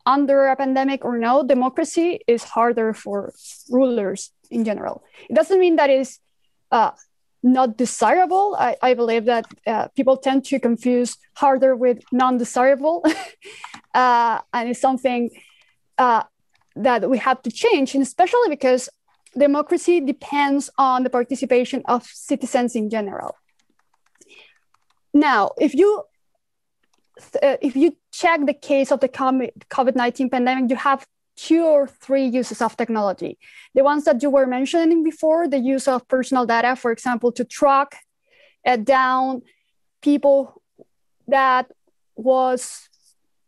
under a pandemic or no, democracy is harder for rulers in general. It doesn't mean that it's not desirable. I believe that people tend to confuse harder with non-desirable. And it's something that we have to change, and especially because democracy depends on the participation of citizens in general. Now, if you check the case of the COVID-19 pandemic, you have 2 or 3 uses of technology. The ones that you were mentioning before, the use of personal data, for example, to track down people that was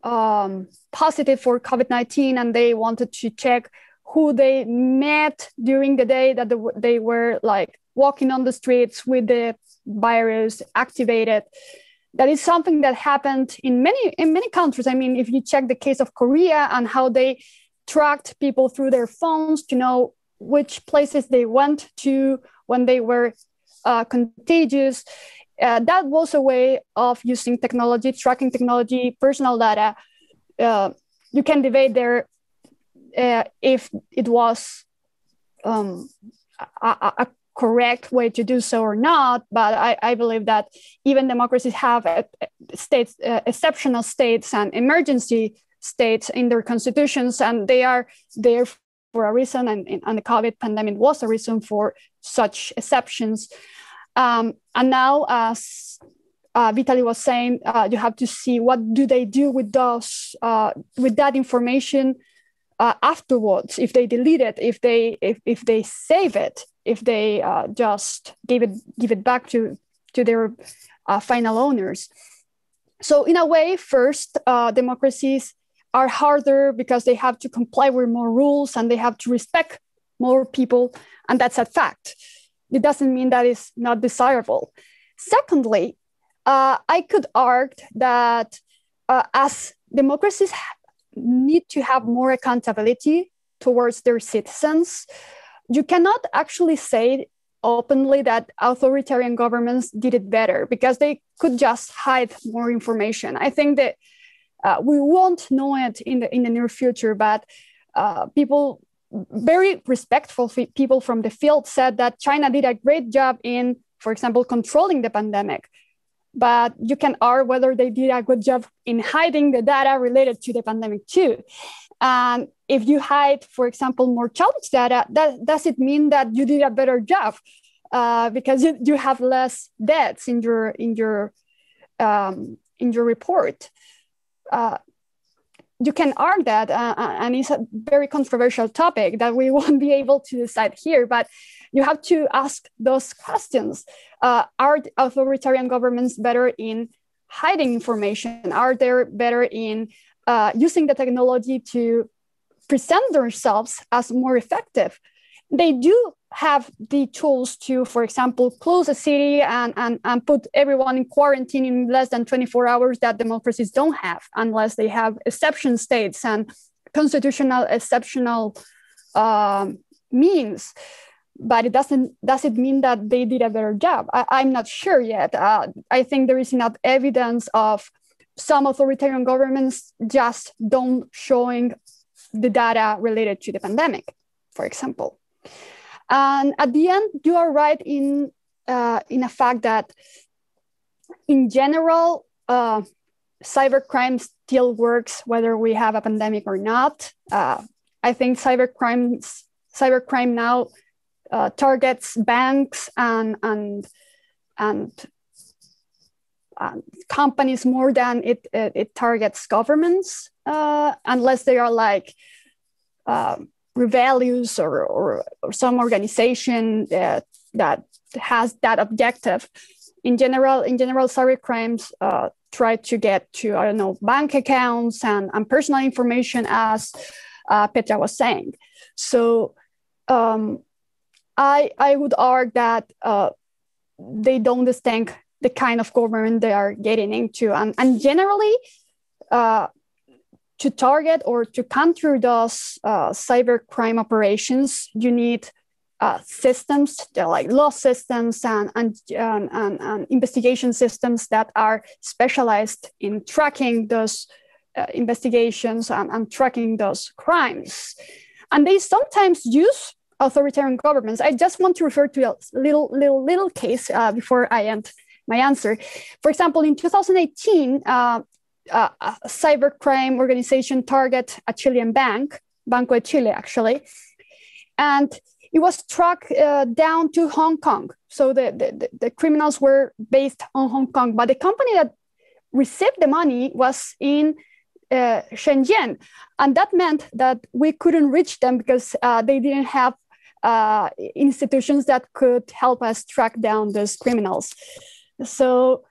positive for COVID-19, and they wanted to check who they met during the day that they were like walking on the streets with the virus activated. That is something that happened in many countries. I mean, if you check the case of Korea and how they tracked people through their phones to know which places they went to when they were contagious, that was a way of using technology, tracking technology, personal data. You can debate there if it was a correct way to do so or not, but I believe that even democracies have states, exceptional states and emergency states in their constitutions, and they are there for a reason, and the COVID pandemic was a reason for such exceptions. And now, as Vitaly was saying, you have to see what do they do with those with that information afterwards. If they delete it, if they save it, if they just give it back to their final owners. So in a way, first, democracies are harder because they have to comply with more rules and they have to respect more people, and that's a fact. It doesn't mean that it's not desirable. Secondly, I could argue that as democracies need to have more accountability towards their citizens, you cannot actually say openly that authoritarian governments did it better, because they could just hide more information. I think that we won't know it in the near future, but people, very respectful people from the field, said that China did a great job in, for example, controlling the pandemic. But you can argue whether they did a good job in hiding the data related to the pandemic too. And if you hide, for example, more challenge data, does it mean that you did a better job? Because you have less deaths in your report. You can argue that, and it's a very controversial topic that we won't be able to decide here, but you have to ask those questions. Are authoritarian governments better in hiding information? Are they better in using the technology to present themselves as more effective? They do have the tools to, for example, close a city and put everyone in quarantine in less than 24 hours that democracies don't have, unless they have exception states and constitutional exceptional means. But does it mean that they did a better job? I'm not sure yet. I think there is enough evidence of some authoritarian governments just don't showing the data related to the pandemic, for example. And at the end, you are right in a fact that, in general, cybercrime still works whether we have a pandemic or not. I think cybercrime now targets banks and companies more than it targets governments, unless they are like rebellious or some organization that has that objective. In general, cybercrimes try to get to, I don't know, bank accounts and personal information, as Petra was saying. So I would argue that they don't distinct the kind of government they are getting into. And generally, to target or to counter those cybercrime operations, you need systems, like law systems and investigation systems that are specialized in tracking those investigations and tracking those crimes. And they sometimes use authoritarian governments. I just want to refer to a little case before I end my answer. For example, in 2018, a cybercrime organization targeted a Chilean bank, Banco de Chile, actually, and it was tracked down to Hong Kong. So the criminals were based on Hong Kong, but the company that received the money was in Shenzhen. And that meant that we couldn't reach them because they didn't have institutions that could help us track down those criminals. So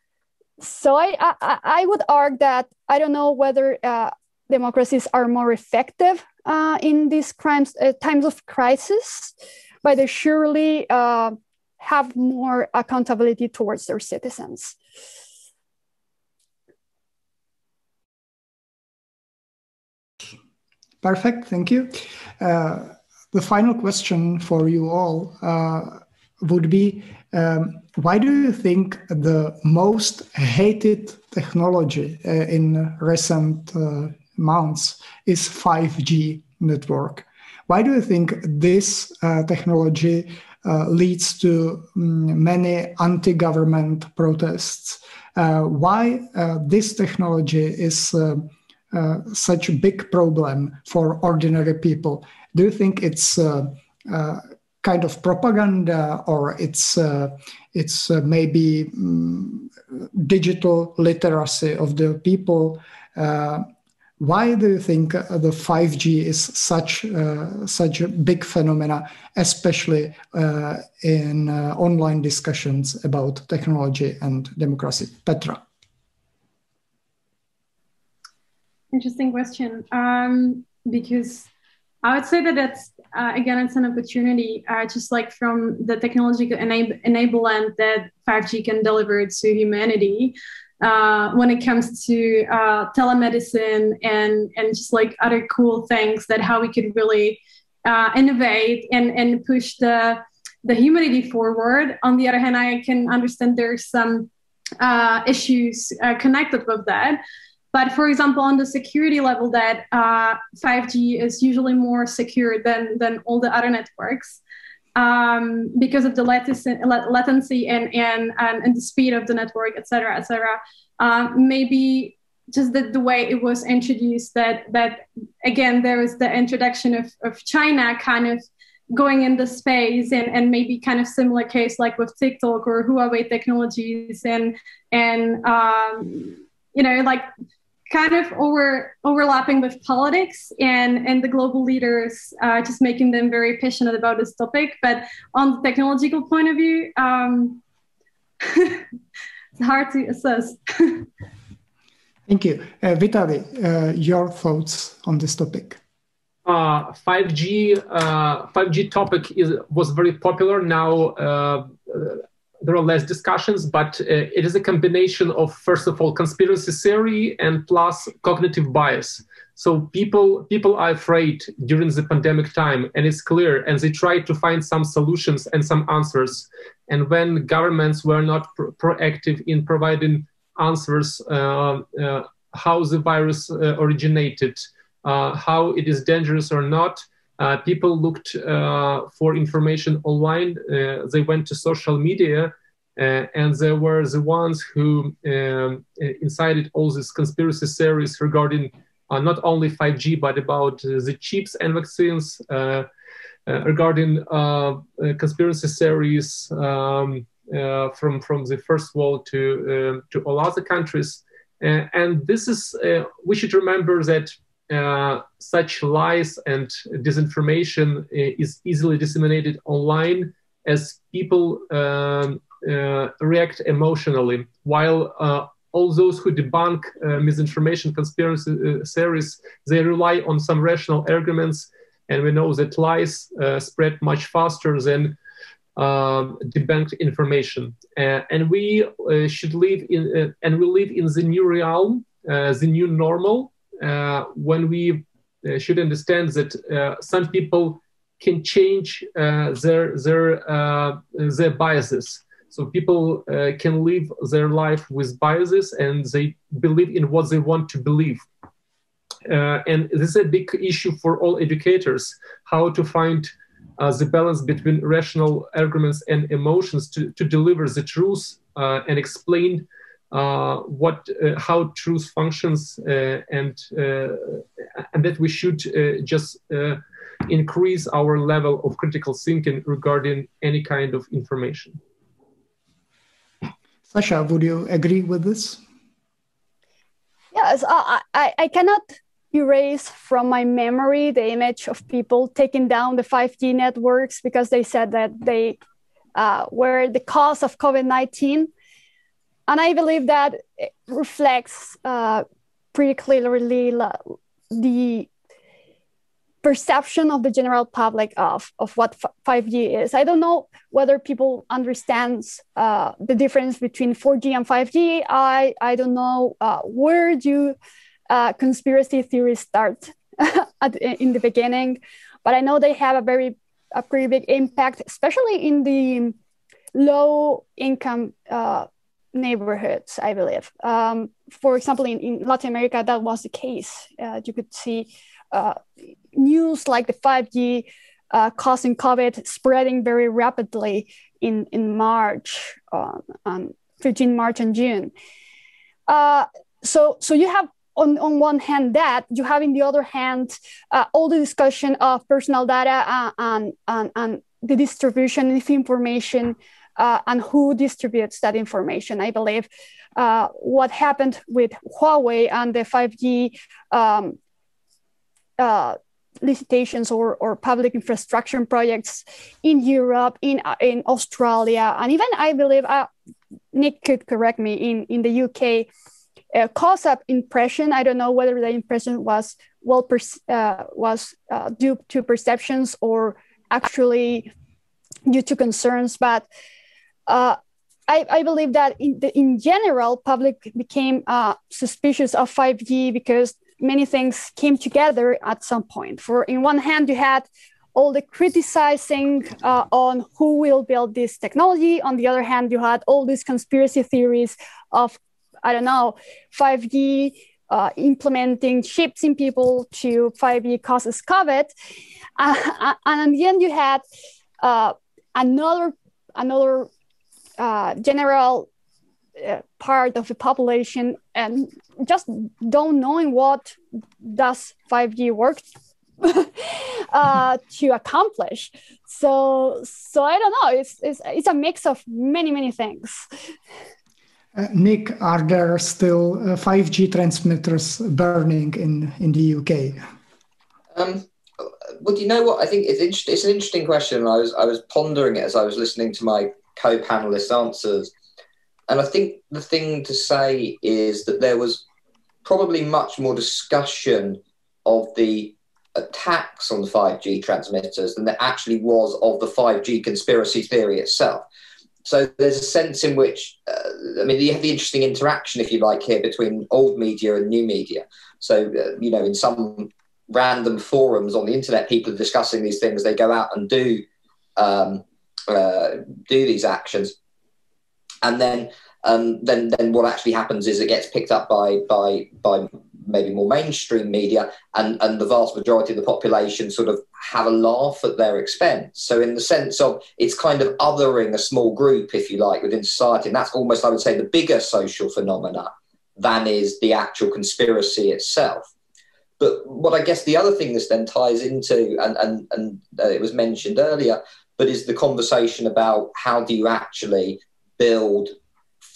I would argue that I don't know whether democracies are more effective in these times of crisis, but they surely have more accountability towards their citizens. Perfect, thank you. The final question for you all would be, why do you think the most hated technology in recent months is 5G network? Why do you think this technology leads to many anti-government protests? Why this technology is such a big problem for ordinary people? Do you think it's kind of propaganda, or it's maybe digital literacy of the people? Why do you think the 5G is such a big phenomena, especially in online discussions about technology and democracy? Petra. Interesting question, because I would say that that's, again, it's an opportunity, just like from the technological enablement that 5G can deliver to humanity when it comes to telemedicine and just like other cool things, that how we could really innovate and push the humanity forward. On the other hand, I can understand there's some issues connected with that. But for example, on the security level, that 5G is usually more secure than all the other networks because of the latency and the speed of the network, et cetera, et cetera. Maybe just the way it was introduced, that again, there was the introduction of China kind of going into space, and maybe kind of similar case like with TikTok or Huawei technologies, and you know, like kind of overlapping with politics and the global leaders, just making them very passionate about this topic. But on the technological point of view, it's hard to assess. Thank you. Vitaliy, your thoughts on this topic? 5G topic was very popular. Now there are less discussions, but it is a combination of, first of all, conspiracy theory and plus cognitive bias. So people are afraid during the pandemic time, and it's clear, and they try to find some solutions and some answers. And when governments were not proactive in providing answers, how the virus originated, how it is dangerous or not. People looked for information online. They went to social media, and they were the ones who incited all these conspiracy theories regarding not only 5G, but about the chips and vaccines, regarding conspiracy theories from the first world to all other countries. And this is, we should remember that such lies and disinformation is easily disseminated online as people react emotionally, while all those who debunk misinformation, conspiracy theories, they rely on some rational arguments, and we know that lies spread much faster than debunked information. And we should live in, and we live in the new realm, the new normal, when we should understand that some people can change their biases. So people can live their life with biases, and they believe in what they want to believe. And this is a big issue for all educators, how to find the balance between rational arguments and emotions to deliver the truth and explain how truth functions, and that we should just increase our level of critical thinking regarding any kind of information. Sasha, would you agree with this? Yes, I cannot erase from my memory the image of people taking down the 5G networks because they said that they were the cause of COVID-19. And I believe that it reflects pretty clearly the perception of the general public of what 5G is. I don't know whether people understand the difference between 4G and 5G. I don't know where do conspiracy theories start in the beginning, but I know they have a pretty big impact, especially in the low income neighborhoods, I believe. For example, in Latin America, that was the case. You could see news like the 5G causing COVID spreading very rapidly in March, between March and June. So you have on one hand that, you have in the other hand all the discussion of personal data and the distribution of information and who distributes that information. I believe what happened with Huawei and the 5G licitations or public infrastructure projects in Europe, in Australia, and even I believe, Nick could correct me, in the UK, caused up impression. I don't know whether the impression was due to perceptions or actually due to concerns, but I believe that in general, public became suspicious of 5G because many things came together at some point. For in one hand, you had all the criticizing on who will build this technology. On the other hand, you had all these conspiracy theories of, I don't know, 5G implementing chips in people to 5G causes COVID. And in the end, you had another general part of the population and just don't knowing what does 5G work to accomplish. So I don't know. It's a mix of many things. Nick, are there still 5G transmitters burning in the UK? Well, do you know what? I think it's an interesting question. I was pondering it as I was listening to my co-panelists' answers. And I think the thing to say is that there was probably much more discussion of the attacks on the 5G transmitters than there actually was of the 5G conspiracy theory itself. So there's a sense in which, you have the interesting interaction, if you like, here between old media and new media. So, in some random forums on the internet, people are discussing these things. They go out and do these actions. And then what actually happens is it gets picked up by maybe more mainstream media, and the vast majority of the population sort of have a laugh at their expense. So in the sense of it's kind of othering a small group, if you like, within society, and that's almost, I would say, the bigger social phenomena than is the actual conspiracy itself. But what I guess the other thing this then ties into, and it was mentioned earlier, but is the conversation about how do you actually build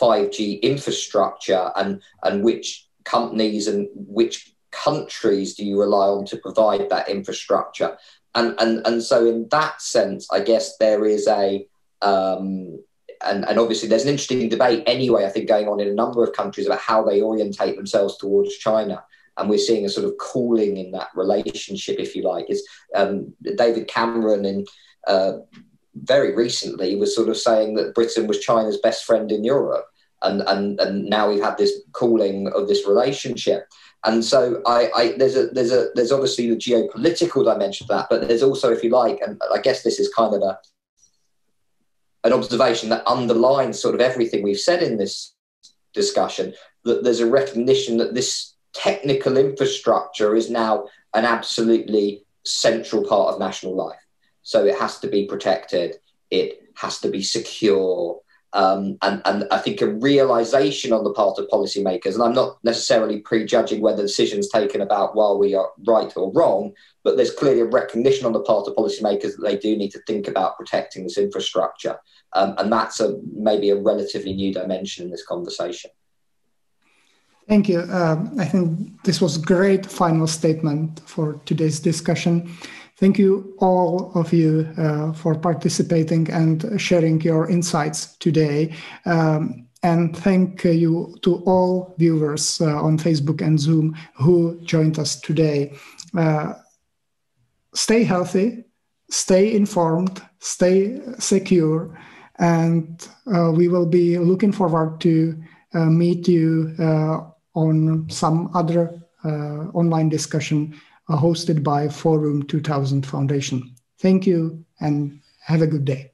5G infrastructure, and which companies and which countries do you rely on to provide that infrastructure? And so in that sense, I guess there is a, and obviously there's an interesting debate anyway, I think, going on in a number of countries about how they orientate themselves towards China. And we're seeing a sort of cooling in that relationship, if you like. Is David Cameron in very recently was sort of saying that Britain was China's best friend in Europe. And now we've had this cooling of this relationship. And so there's obviously the geopolitical dimension of that, but there's also, if you like, and I guess this is kind of an observation that underlines sort of everything we've said in this discussion, that there's a recognition that this technical infrastructure is now an absolutely central part of national life. So it has to be protected, it has to be secure, and I think a realization on the part of policymakers, and I'm not necessarily prejudging whether decisions taken about while we are right or wrong, but there's clearly a recognition on the part of policymakers that they do need to think about protecting this infrastructure. And that's maybe a relatively new dimension in this conversation. Thank you. I think this was a great final statement for today's discussion. Thank you, all of you, for participating and sharing your insights today. And thank you to all viewers on Facebook and Zoom who joined us today. Stay healthy, stay informed, stay secure, and we will be looking forward to meet you on some other online discussion hosted by Forum 2000 Foundation. Thank you and have a good day.